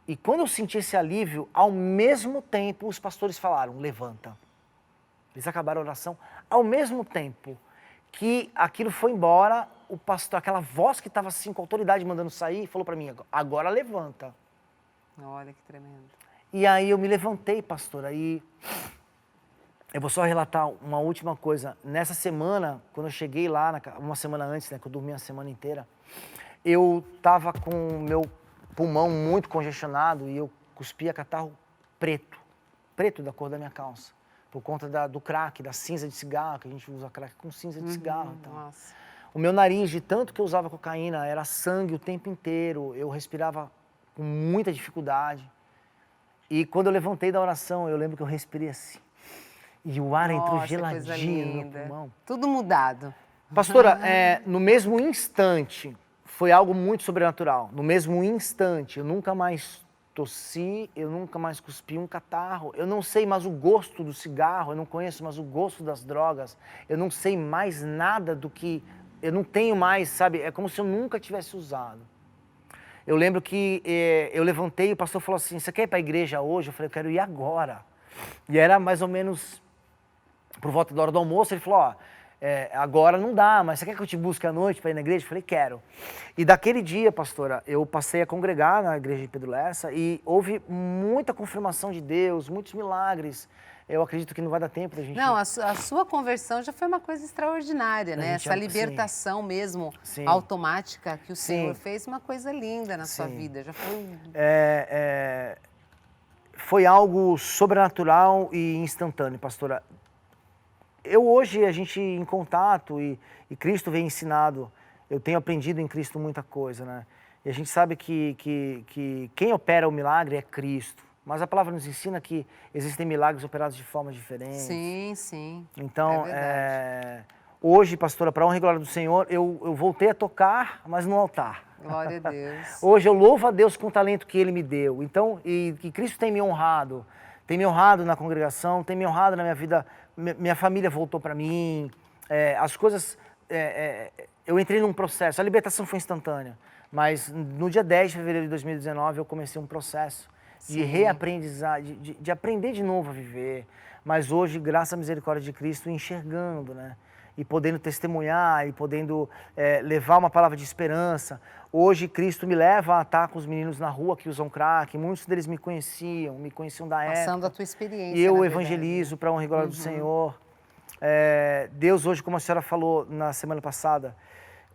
E quando eu senti esse alívio, ao mesmo tempo os pastores falaram, levanta. Eles acabaram a oração. Ao mesmo tempo que aquilo foi embora, o pastor, aquela voz que estava assim com autoridade mandando sair, falou para mim, agora levanta. Olha que tremendo. E aí eu me levantei, pastor, aí eu vou só relatar uma última coisa. Nessa semana, quando eu cheguei lá, uma semana antes, né, que eu dormi a semana inteira, eu tava com o meu pulmão muito congestionado e eu cuspia catarro preto da cor da minha calça, por conta do crack, da cinza de cigarro, que a gente usa crack com cinza de cigarro. Então. Nossa. O meu nariz, de tanto que eu usava cocaína, era sangue o tempo inteiro, eu respirava com muita dificuldade. E quando eu levantei da oração, eu lembro que eu respirei assim. E o ar entrou Nossa, coisa geladinho no meu linda. pulmão. Tudo mudado. Pastora, no mesmo instante, foi algo muito sobrenatural. No mesmo instante, eu nunca mais tossi, eu nunca mais cuspi um catarro. Eu não sei mais o gosto do cigarro, eu não conheço mais o gosto das drogas. Eu não sei mais nada do que... Eu não tenho mais, sabe? É como se eu nunca tivesse usado. Eu lembro que eu levantei e o pastor falou assim, você quer ir para a igreja hoje? Eu falei, eu quero ir agora. E era mais ou menos por volta da hora do almoço, ele falou, ó, agora não dá, mas você quer que eu te busque à noite para ir na igreja? Eu falei, quero. E daquele dia, pastora, eu passei a congregar na igreja de Pedro Lessa e houve muita confirmação de Deus, muitos milagres. Eu acredito que não vai dar tempo da gente... Não, a sua conversão já foi uma coisa extraordinária, né? Essa libertação mesmo automática que o Senhor fez, uma coisa linda na sua vida. Já foi... Foi algo sobrenatural e instantâneo, pastora. Hoje, a gente em contato e Cristo vem ensinado, eu tenho aprendido em Cristo muita coisa, né? E a gente sabe que quem opera o milagre é Cristo. Mas a palavra nos ensina que existem milagres operados de formas diferentes. Sim, sim. Então, hoje, pastora, para a honra e glória do Senhor, eu voltei a tocar, mas no altar. Glória a Deus. Hoje eu louvo a Deus com o talento que Ele me deu. Então, e Cristo tem me honrado na congregação, tem me honrado na minha vida, minha família voltou para mim, as coisas, eu entrei num processo, a libertação foi instantânea, mas no dia 10 de fevereiro de 2019 eu comecei um processo de reaprendizagem, de aprender de novo a viver, mas hoje, graças à misericórdia de Cristo, enxergando, né? E podendo testemunhar, e podendo levar uma palavra de esperança. Hoje, Cristo me leva a estar com os meninos na rua que usam crack, muitos deles me conheciam da época. Passando a tua experiência, E eu evangelizo para a honra e glória do Senhor. Deus hoje, como a senhora falou na semana passada,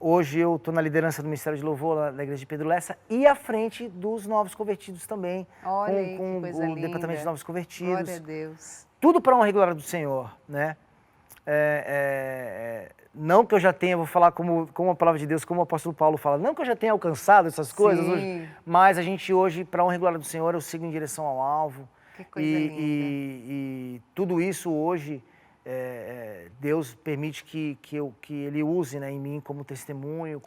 hoje eu estou na liderança do Ministério de Louvor na igreja de Pedro Lessa e à frente dos novos convertidos também. Olha aí, com que coisa o linda. Departamento de Novos Convertidos. Glória a Deus. Tudo para a honra e glória do Senhor, né? Não que eu já tenha, vou falar como a palavra de Deus, como o apóstolo Paulo fala, não que eu já tenha alcançado essas coisas hoje, mas a gente hoje, para a honra e glória do Senhor, eu sigo em direção ao alvo. Que coisa linda. E tudo isso hoje, Deus permite que Ele use, né, em mim como testemunho,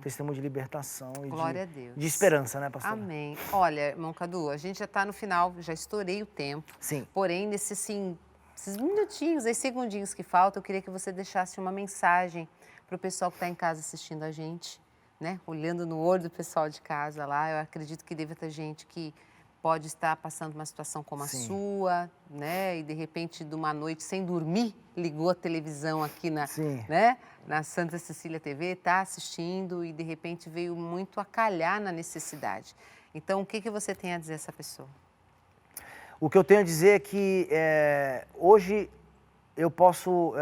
testemunho de libertação e Glória a Deus. de esperança, né, pastor? Amém. Olha, irmão Cadu, a gente já está no final, já estourei o tempo. Sim. Porém, esses minutinhos, esses segundinhos que faltam, eu queria que você deixasse uma mensagem para o pessoal que está em casa assistindo a gente, né? Olhando no olho do pessoal de casa lá, eu acredito que deve ter gente que pode estar passando uma situação como a sua, né? E de repente, de uma noite sem dormir, ligou a televisão aqui na Santa Cecília TV, está assistindo e de repente veio muito a calhar na necessidade. Então, o que você tem a dizer a essa pessoa? O que eu tenho a dizer é que hoje eu posso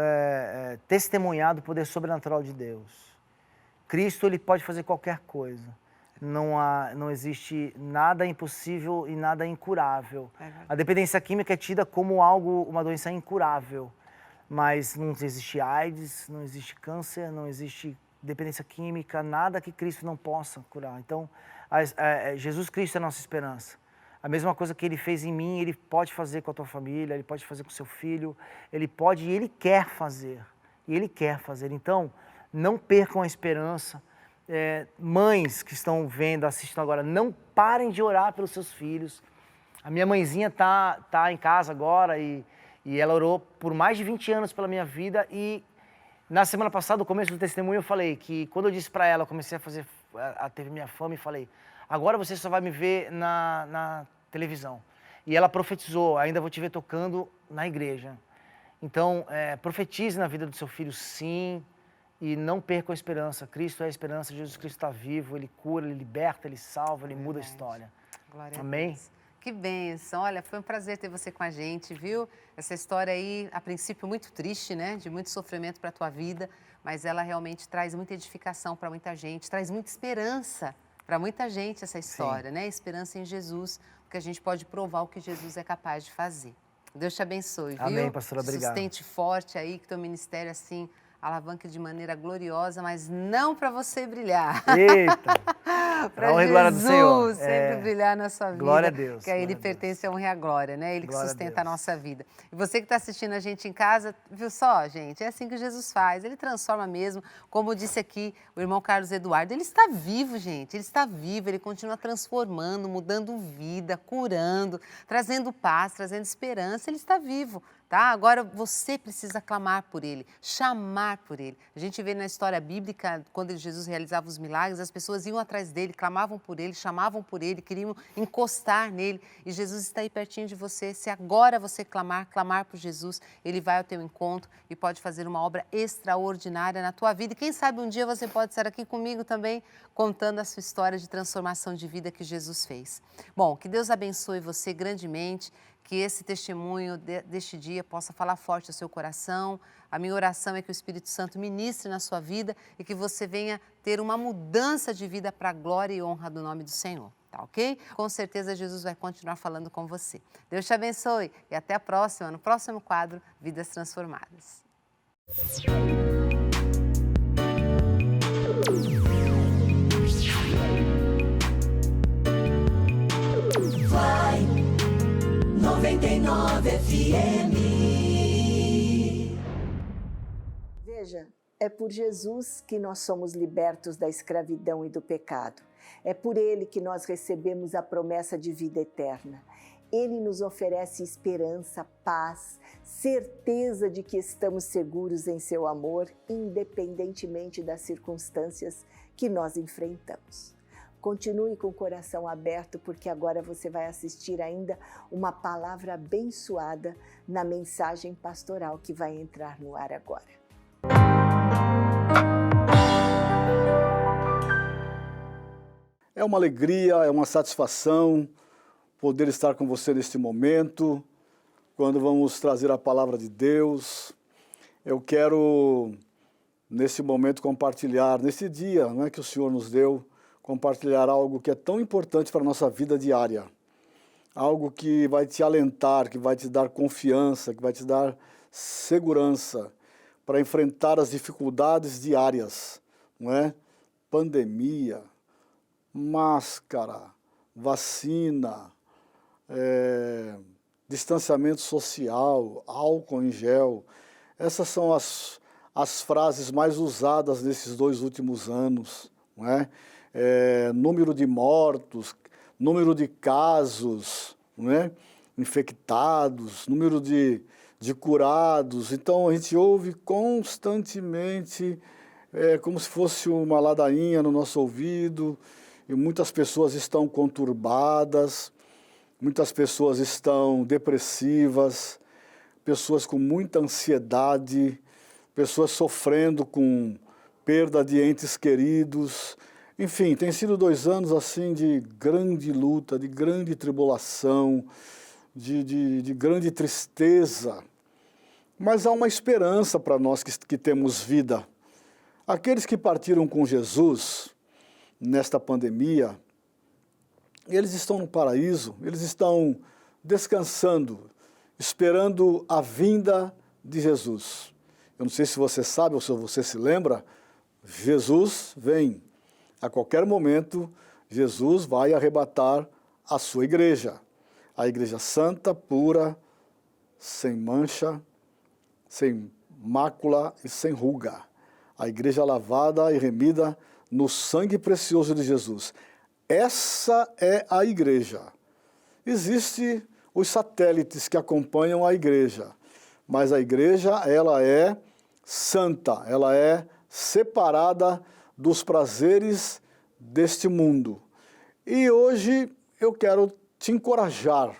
testemunhar do poder sobrenatural de Deus. Cristo, Ele pode fazer qualquer coisa. Não existe nada impossível e nada incurável. A dependência química é tida como uma doença incurável. Mas não existe AIDS, não existe câncer, não existe dependência química, nada que Cristo não possa curar. Então, Jesus Cristo é a nossa esperança. A mesma coisa que Ele fez em mim, Ele pode fazer com a tua família, Ele pode fazer com o seu filho, Ele pode e Ele quer fazer. E Ele quer fazer. Então, não percam a esperança. Mães que estão vendo, assistindo agora, não parem de orar pelos seus filhos. A minha mãezinha tá em casa agora e ela orou por mais de 20 anos pela minha vida e Na semana passada, no começo do testemunho, eu falei que quando eu disse para ela, eu comecei a ter minha fama e falei, agora você só vai me ver na televisão. E ela profetizou, ainda vou te ver tocando na igreja. Então, profetize na vida do seu filho, sim, e não perca a esperança. Cristo é a esperança, Jesus Cristo está vivo, Ele cura, Ele liberta, Ele salva, Ele muda a história. Glória Amém? a Deus. Que bênção. Olha, foi um prazer ter você com a gente, viu? Essa história aí, a princípio, muito triste, né? De muito sofrimento para a tua vida, mas ela realmente traz muita edificação para muita gente, traz muita esperança para muita gente essa história, né? Esperança em Jesus, porque a gente pode provar o que Jesus é capaz de fazer. Deus te abençoe, viu? Amém, pastora, obrigado. Sustente forte aí, que teu ministério, assim, alavanque de maneira gloriosa, mas não para você brilhar. Eita! Para honra e glória do Senhor. Jesus sempre brilhar na sua vida. Glória a Deus. Que a Ele glória a Deus. pertence a honra e a glória, né? Ele que Glória a sustenta a Deus. nossa vida. E você que está assistindo a gente em casa, viu só, gente? É assim que Jesus faz. Ele transforma mesmo. Como disse aqui o irmão Carlos Eduardo, ele está vivo, gente. Ele está vivo, ele continua transformando, mudando vida, curando, trazendo paz, trazendo esperança. Ele está vivo. Tá? Agora você precisa clamar por Ele, chamar por Ele. A gente vê na história bíblica, quando Jesus realizava os milagres, as pessoas iam atrás dele, clamavam por Ele, chamavam por Ele, queriam encostar nele. E Jesus está aí pertinho de você. Se agora você clamar por Jesus, Ele vai ao teu encontro e pode fazer uma obra extraordinária na tua vida. E quem sabe um dia você pode estar aqui comigo também, contando a sua história de transformação de vida que Jesus fez. Bom, que Deus abençoe você grandemente. Que esse testemunho deste dia possa falar forte ao seu coração. A minha oração é que o Espírito Santo ministre na sua vida e que você venha ter uma mudança de vida para a glória e honra do nome do Senhor, tá ok? Com certeza Jesus vai continuar falando com você. Deus te abençoe e até a próxima, no próximo quadro Vidas Transformadas. Vai 99 FM. Veja, é por Jesus que nós somos libertos da escravidão e do pecado. É por Ele que nós recebemos a promessa de vida eterna. Ele nos oferece esperança, paz, certeza de que estamos seguros em seu amor, independentemente das circunstâncias que nós enfrentamos. Continue com o coração aberto, porque agora você vai assistir ainda uma palavra abençoada na mensagem pastoral que vai entrar no ar agora. É uma alegria, é uma satisfação poder estar com você neste momento, quando vamos trazer a palavra de Deus. Eu quero, nesse momento, compartilhar, nesse dia, né, que o Senhor nos deu, compartilhar algo que é tão importante para a nossa vida diária. Algo que vai te alentar, que vai te dar confiança, que vai te dar segurança para enfrentar as dificuldades diárias, não é? Pandemia, máscara, vacina, distanciamento social, álcool em gel. Essas são as frases mais usadas nesses 2 últimos anos, não é? Número de mortos, número de casos, né, infectados, número de curados. Então a gente ouve constantemente, como se fosse uma ladainha no nosso ouvido, e muitas pessoas estão conturbadas, muitas pessoas estão depressivas, pessoas com muita ansiedade, pessoas sofrendo com perda de entes queridos. Enfim, tem sido 2 anos assim de grande luta, de grande tribulação, de grande tristeza. Mas há uma esperança para nós que temos vida. Aqueles que partiram com Jesus nesta pandemia, eles estão no paraíso, eles estão descansando, esperando a vinda de Jesus. Eu não sei se você sabe ou se você se lembra, Jesus vem. A qualquer momento, Jesus vai arrebatar a sua igreja. A igreja santa, pura, sem mancha, sem mácula e sem ruga. A igreja lavada e remida no sangue precioso de Jesus. Essa é a igreja. Existem os satélites que acompanham a igreja, mas a igreja, ela é santa, ela é separada dos prazeres deste mundo. E hoje eu quero te encorajar,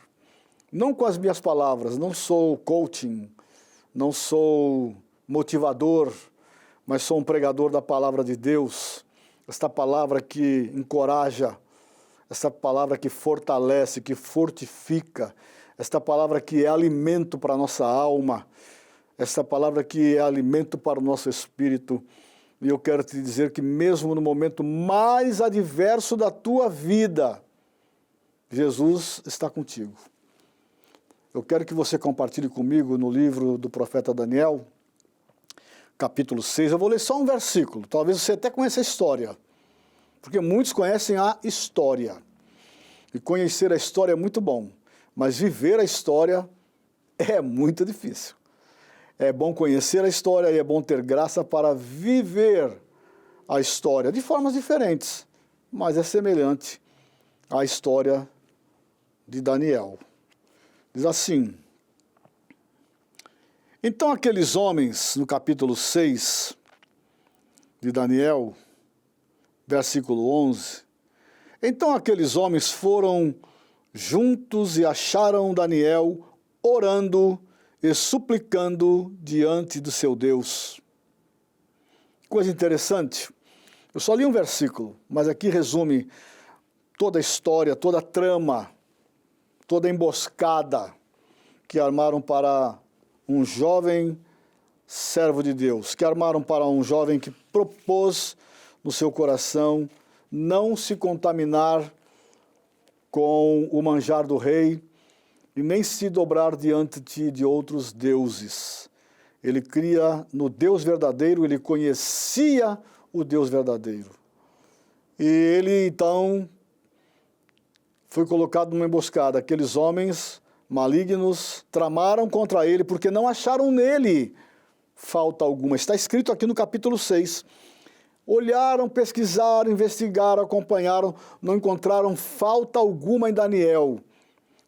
não com as minhas palavras, não sou coaching, não sou motivador, mas sou um pregador da palavra de Deus, esta palavra que encoraja, esta palavra que fortalece, que fortifica, esta palavra que é alimento para a nossa alma, esta palavra que é alimento para o nosso espírito. E eu quero te dizer que mesmo no momento mais adverso da tua vida, Jesus está contigo. Eu quero que você compartilhe comigo no livro do profeta Daniel, capítulo 6. Eu vou ler só um versículo, talvez você até conheça a história, porque muitos conhecem a história. E conhecer a história é muito bom, mas viver a história é muito difícil. É bom conhecer a história e é bom ter graça para viver a história de formas diferentes, mas é semelhante à história de Daniel. Diz assim: então aqueles homens, no capítulo 6 de Daniel, versículo 11, então aqueles homens foram juntos e acharam Daniel orando e suplicando diante do seu Deus. Coisa interessante, eu só li um versículo, mas aqui resume toda a história, toda a trama, toda a emboscada que armaram para um jovem servo de Deus, que armaram para um jovem que propôs no seu coração não se contaminar com o manjar do rei, e nem se dobrar diante de outros deuses. Ele cria no Deus verdadeiro, ele conhecia o Deus verdadeiro. E ele, então, foi colocado numa emboscada. Aqueles homens malignos tramaram contra ele, porque não acharam nele falta alguma. Está escrito aqui no capítulo 6. Olharam, pesquisaram, investigaram, acompanharam, não encontraram falta alguma em Daniel,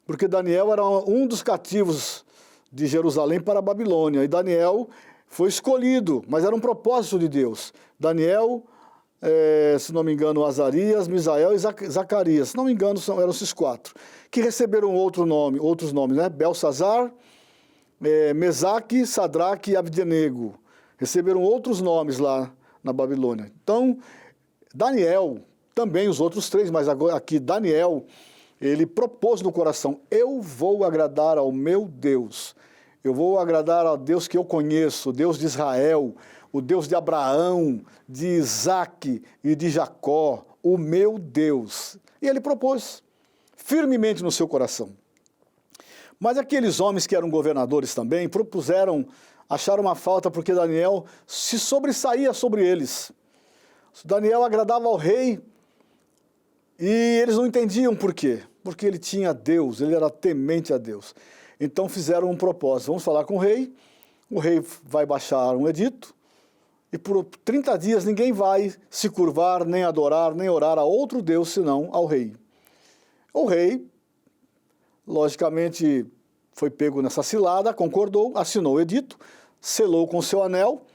porque Daniel era um dos cativos de Jerusalém para a Babilônia, e Daniel foi escolhido, mas era um propósito de Deus. Daniel, se não me engano, Azarias, Misael e Zacarias, se não me engano, eram esses 4, que receberam outros nomes, né? Belsazar, Mesaque, Sadraque e Abdenego, receberam outros nomes lá na Babilônia. Então, Daniel, também os outros 3, mas agora aqui Daniel, ele propôs no coração: eu vou agradar ao meu Deus, eu vou agradar ao Deus que eu conheço, o Deus de Israel, o Deus de Abraão, de Isaque e de Jacó, o meu Deus. E ele propôs firmemente no seu coração. Mas aqueles homens que eram governadores também acharam uma falta porque Daniel se sobressaía sobre eles. Daniel agradava ao rei e eles não entendiam por quê. Porque ele tinha Deus, ele era temente a Deus. Então fizeram um propósito: vamos falar com o rei vai baixar um edito, e por 30 dias ninguém vai se curvar, nem adorar, nem orar a outro Deus senão ao rei. O rei, logicamente, foi pego nessa cilada, concordou, assinou o edito, selou com seu anel,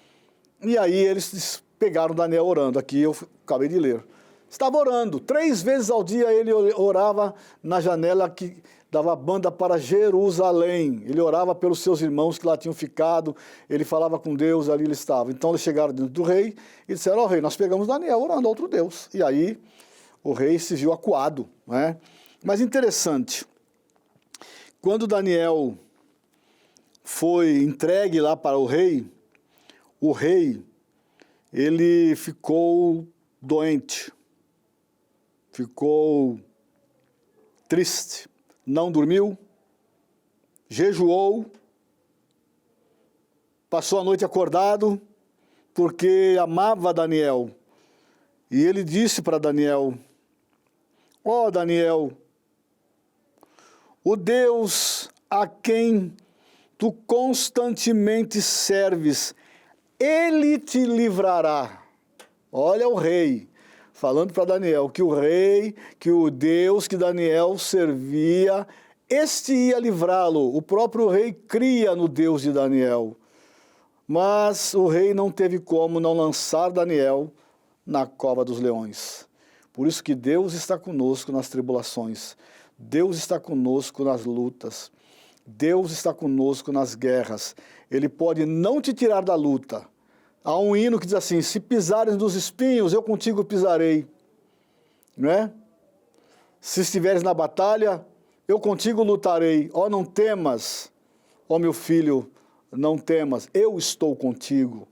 e aí eles pegaram Daniel orando. Aqui eu acabei de ler. Estava orando, 3 vezes ao dia ele orava na janela que dava banda para Jerusalém. Ele orava pelos seus irmãos que lá tinham ficado, ele falava com Deus, ali ele estava. Então eles chegaram dentro do rei e disseram: ó rei, nós pegamos Daniel orando a outro Deus. E aí o rei se viu acuado, né? Mas interessante, quando Daniel foi entregue lá para o rei, ele ficou doente, ficou triste, não dormiu, jejuou, passou a noite acordado, porque amava Daniel. E ele disse para Daniel: ó Daniel, o Deus a quem tu constantemente serves, ele te livrará. Olha o rei falando para Daniel que o Deus que Daniel servia, este ia livrá-lo. O próprio rei cria no Deus de Daniel. Mas o rei não teve como não lançar Daniel na cova dos leões. Por isso que Deus está conosco nas tribulações. Deus está conosco nas lutas. Deus está conosco nas guerras. Ele pode não te tirar da luta. Há um hino que diz assim: se pisares dos espinhos, eu contigo pisarei. Não é? Se estiveres na batalha, eu contigo lutarei. Ó, não temas, ó meu filho, não temas, eu estou contigo.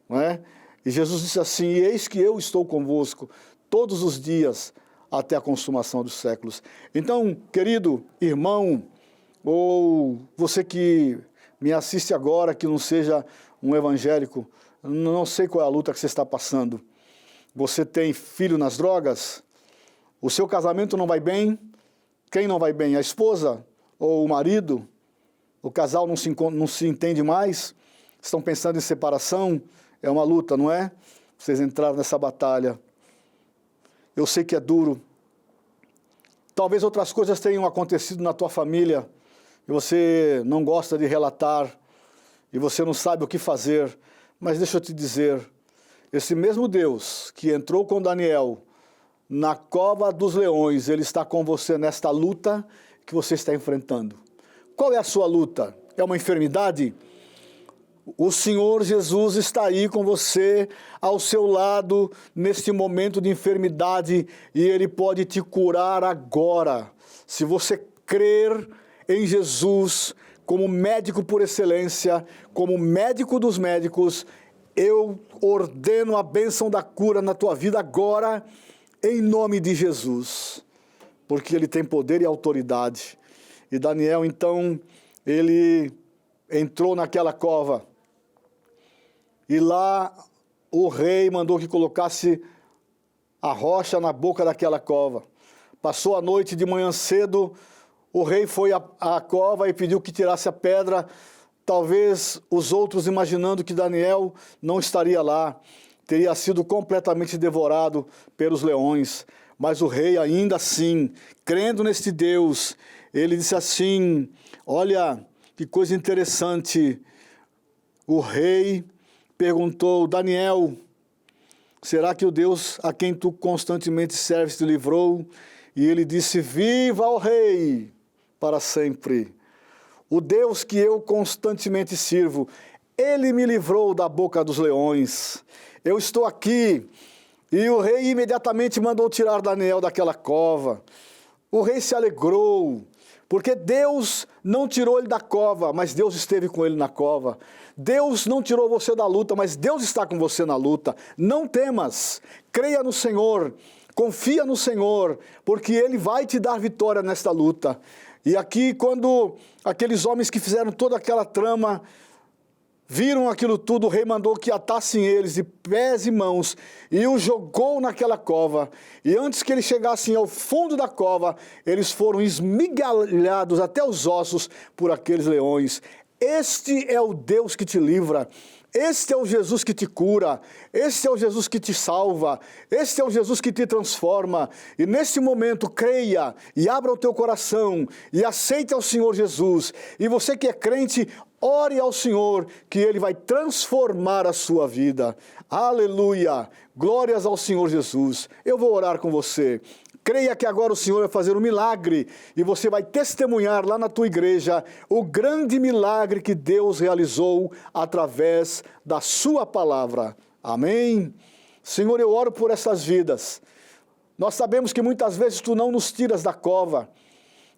Não é? E Jesus disse assim: eis que eu estou convosco todos os dias até a consumação dos séculos. Então, querido irmão, ou você que me assiste agora, que não seja um evangélico, não sei qual é a luta que você está passando. Você tem filho nas drogas? O seu casamento não vai bem? Quem não vai bem? A esposa ou o marido? O casal não se entende mais? Estão pensando em separação? É uma luta, não é? Vocês entraram nessa batalha. Eu sei que é duro. Talvez outras coisas tenham acontecido na tua família e você não gosta de relatar e você não sabe o que fazer. Mas deixa eu te dizer, esse mesmo Deus que entrou com Daniel na cova dos leões, Ele está com você nesta luta que você está enfrentando. Qual é a sua luta? É uma enfermidade? O Senhor Jesus está aí com você, ao seu lado, neste momento de enfermidade, e Ele pode te curar agora. Se você crer em Jesus como médico por excelência, como médico dos médicos, eu ordeno a bênção da cura na tua vida agora, em nome de Jesus, porque Ele tem poder e autoridade. E Daniel, então, ele entrou naquela cova, e lá o rei mandou que colocasse a rocha na boca daquela cova. Passou a noite, de manhã cedo, o rei foi à cova e pediu que tirasse a pedra. Talvez os outros, imaginando que Daniel não estaria lá, teria sido completamente devorado pelos leões. Mas o rei, ainda assim, crendo neste Deus, ele disse assim: olha, que coisa interessante. O rei perguntou: Daniel, será que o Deus a quem tu constantemente serves te livrou? E ele disse: viva o rei para sempre. O Deus que eu constantemente sirvo, Ele me livrou da boca dos leões. Eu estou aqui. E o rei imediatamente mandou tirar Daniel daquela cova. O rei se alegrou, porque Deus não tirou ele da cova, mas Deus esteve com ele na cova. Deus não tirou você da luta, mas Deus está com você na luta. Não temas, creia no Senhor, confia no Senhor, porque Ele vai te dar vitória nesta luta. E aqui, quando aqueles homens que fizeram toda aquela trama viram aquilo tudo, o rei mandou que atassem eles de pés e mãos e os jogou naquela cova. E antes que eles chegassem ao fundo da cova, eles foram esmigalhados até os ossos por aqueles leões. Este é o Deus que te livra. Este é o Jesus que te cura, este é o Jesus que te salva, este é o Jesus que te transforma. E nesse momento, creia e abra o teu coração e aceite ao Senhor Jesus. E você que é crente, ore ao Senhor, que Ele vai transformar a sua vida. Aleluia! Glórias ao Senhor Jesus. Eu vou orar com você. Creia que agora o Senhor vai fazer um milagre e você vai testemunhar lá na tua igreja o grande milagre que Deus realizou através da sua palavra. Amém? Senhor, eu oro por essas vidas. Nós sabemos que muitas vezes Tu não nos tiras da cova,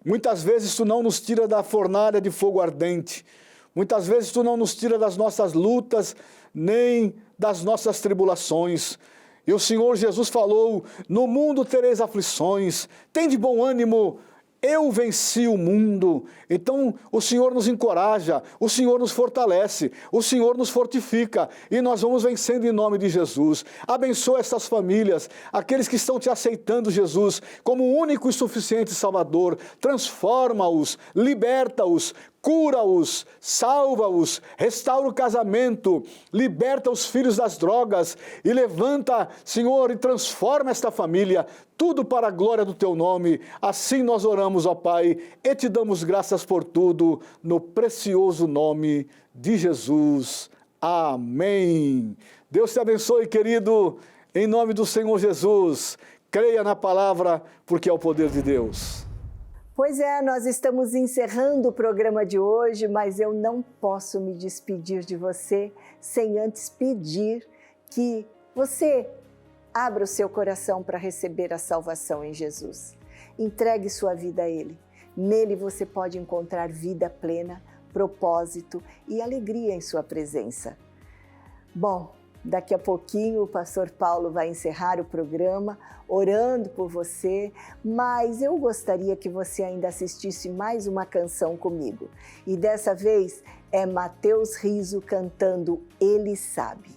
muitas vezes Tu não nos tira da fornalha de fogo ardente, muitas vezes Tu não nos tira das nossas lutas, nem das nossas tribulações. E o Senhor Jesus falou: no mundo tereis aflições, tende bom ânimo, eu venci o mundo. Então o Senhor nos encoraja, o Senhor nos fortalece, o Senhor nos fortifica e nós vamos vencendo em nome de Jesus. Abençoa essas famílias, aqueles que estão te aceitando, Jesus, como o único e suficiente Salvador. Transforma-os, liberta-os, cura-os, salva-os, restaura o casamento, liberta os filhos das drogas e levanta, Senhor, e transforma esta família, tudo para a glória do Teu nome. Assim nós oramos, ó Pai, e Te damos graças por tudo, no precioso nome de Jesus. Amém. Deus te abençoe, querido, em nome do Senhor Jesus. Creia na palavra, porque é o poder de Deus. Pois é, nós estamos encerrando o programa de hoje, mas eu não posso me despedir de você sem antes pedir que você abra o seu coração para receber a salvação em Jesus. Entregue sua vida a Ele. Nele você pode encontrar vida plena, propósito e alegria em sua presença. Bom, daqui a pouquinho o pastor Paulo vai encerrar o programa orando por você, mas eu gostaria que você ainda assistisse mais uma canção comigo. E dessa vez é Mateus Riso cantando Ele Sabe.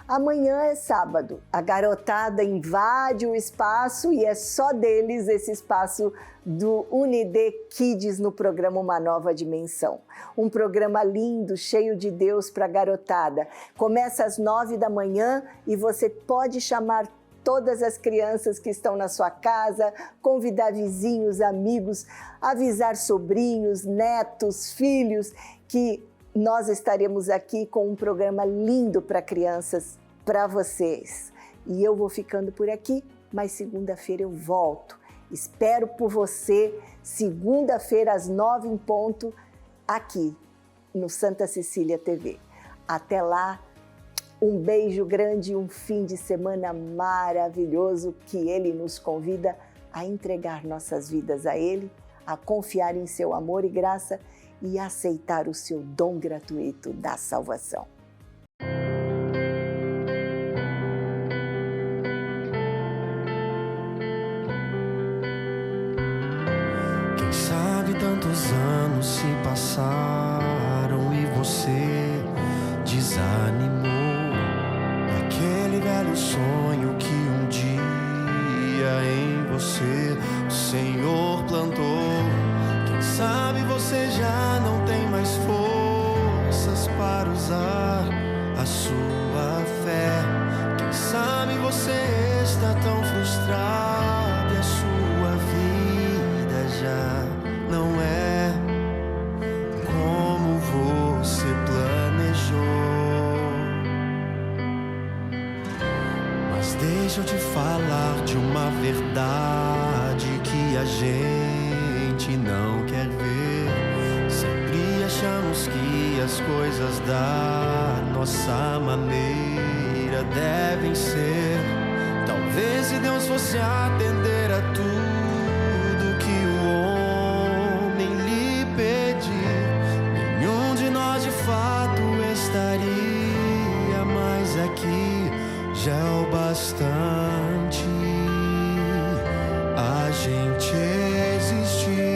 Amanhã é sábado, a garotada invade o espaço e é só deles esse espaço do Unide Kids no programa Uma Nova Dimensão. Um programa lindo, cheio de Deus para a garotada. Começa às 9 da manhã e você pode chamar todas as crianças que estão na sua casa, convidar vizinhos, amigos, avisar sobrinhos, netos, filhos, que nós estaremos aqui com um programa lindo para crianças, para vocês. E eu vou ficando por aqui, mas segunda-feira eu volto. Espero por você, segunda-feira às 9 em ponto, aqui no Santa Cecília TV. Até lá, um beijo grande e um fim de semana maravilhoso que Ele nos convida a entregar nossas vidas a Ele, a confiar em seu amor e graça e aceitar o seu dom gratuito da salvação. Quem sabe tantos anos se passaram e você desanimou daquele velho sonho que um dia em você o Senhor plantou. Quem sabe você já não tem mais forças para usar a sua fé. Quem sabe você está tão frustrado e a sua vida já não é como você planejou. Mas deixa eu te falar de uma verdade que a gente não quer ver. Sempre achamos que as coisas da nossa maneira devem ser. Talvez se Deus fosse atender a tudo que o homem lhe pedir, nenhum de nós de fato estaria mais aqui. Já é o bastante a gente existir.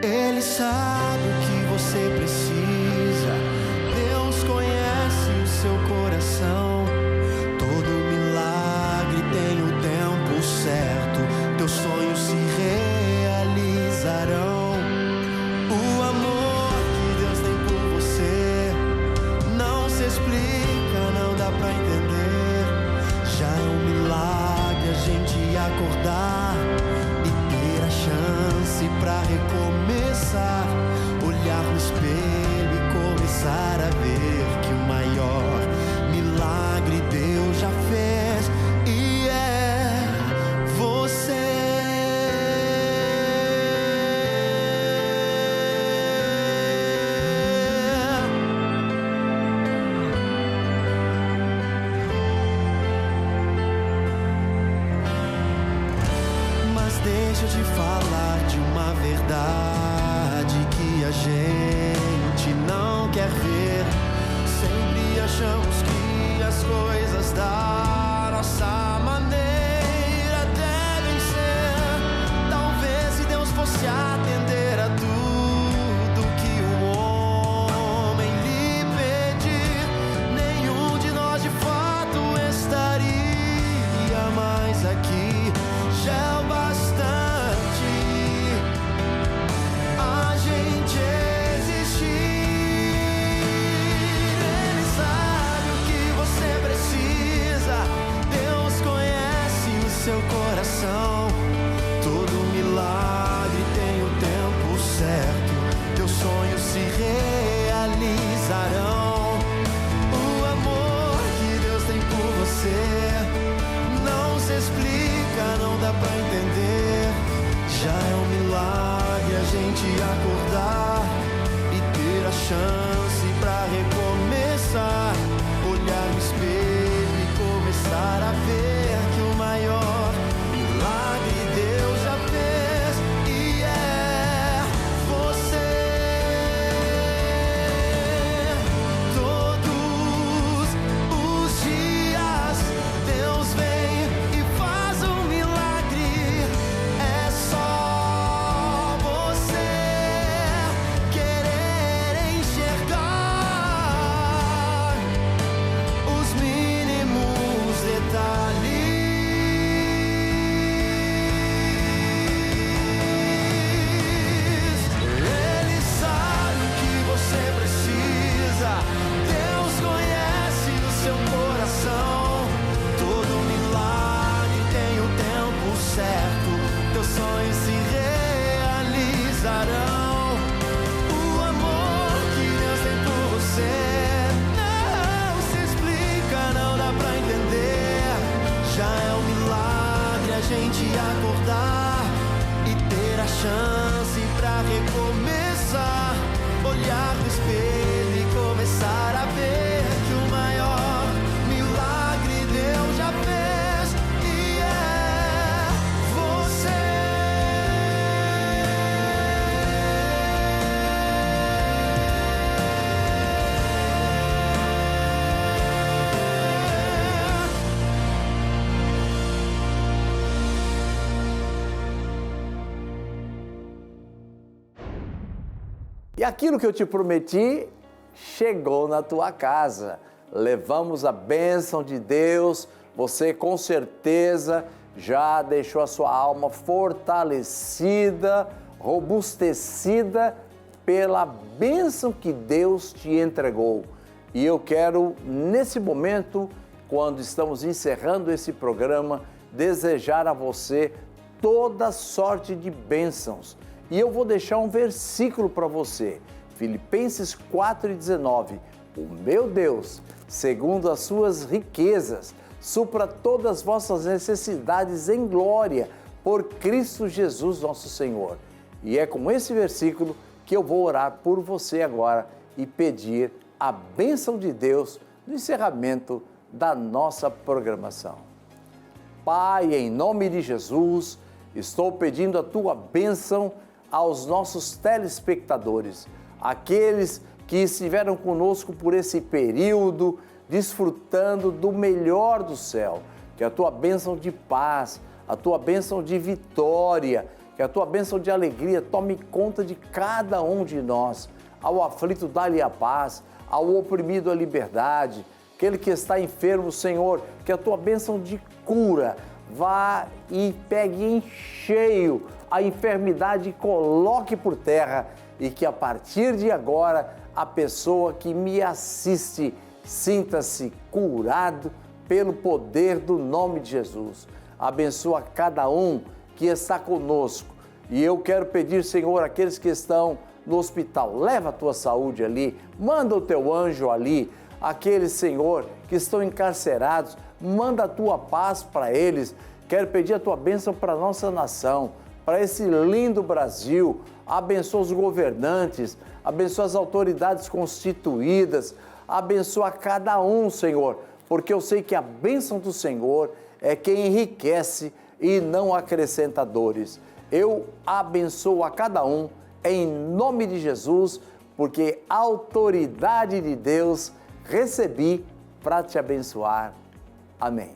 Ele sabe o que você precisa. Deus conhece o seu coração. Todo milagre tem o tempo certo. Teus sonhos se realizarão. O amor que Deus tem por você não se explica, não dá pra entender. Já é um milagre a gente acordar e ter a chance pra recomeçar. Olhar no espelho e começar a ver que o maior milagre Deus já fez e é você. Deixa eu te falar de uma verdade que a gente não quer ver. Sempre achamos que as coisas da nossa maneira devem ser. Talvez se Deus fosse atender a tudo que o homem lhe pedir, nenhum de nós de fato estaria mais aqui. Já é o bastante a gente existir. Ele sabe o que que aquilo que eu te prometi chegou na tua casa. Levamos a bênção de Deus, você com certeza já deixou a sua alma fortalecida, robustecida pela bênção que Deus te entregou. E eu quero, nesse momento, quando estamos encerrando esse programa, desejar a você toda sorte de bênçãos. E eu vou deixar um versículo para você, Filipenses 4,19. O meu Deus, segundo as suas riquezas, supra todas as vossas necessidades em glória, por Cristo Jesus nosso Senhor. E é com esse versículo que eu vou orar por você agora e pedir a bênção de Deus no encerramento da nossa programação. Pai, em nome de Jesus, estou pedindo a tua bênção aos nossos telespectadores, aqueles que estiveram conosco por esse período, desfrutando do melhor do céu. Que a tua bênção de paz, a tua bênção de vitória, que a tua bênção de alegria tome conta de cada um de nós. Ao aflito, dá-lhe a paz, ao oprimido, a liberdade. Aquele que está enfermo, Senhor, que a tua bênção de cura vá e pegue em cheio a enfermidade e coloque por terra, e que a partir de agora a pessoa que me assiste sinta-se curado pelo poder do nome de Jesus. Abençoa cada um que está conosco. E eu quero pedir, Senhor, aqueles que estão no hospital, leva a tua saúde ali, manda o teu anjo ali. Aqueles, Senhor, que estão encarcerados, manda a tua paz para eles. Quero pedir a tua bênção para a nossa nação, para esse lindo Brasil. Abençoa os governantes, abençoa as autoridades constituídas, abençoa cada um, Senhor, porque eu sei que a bênção do Senhor é quem enriquece e não acrescenta dores. Eu abençoo a cada um em nome de Jesus, porque a autoridade de Deus recebi para te abençoar. Amém.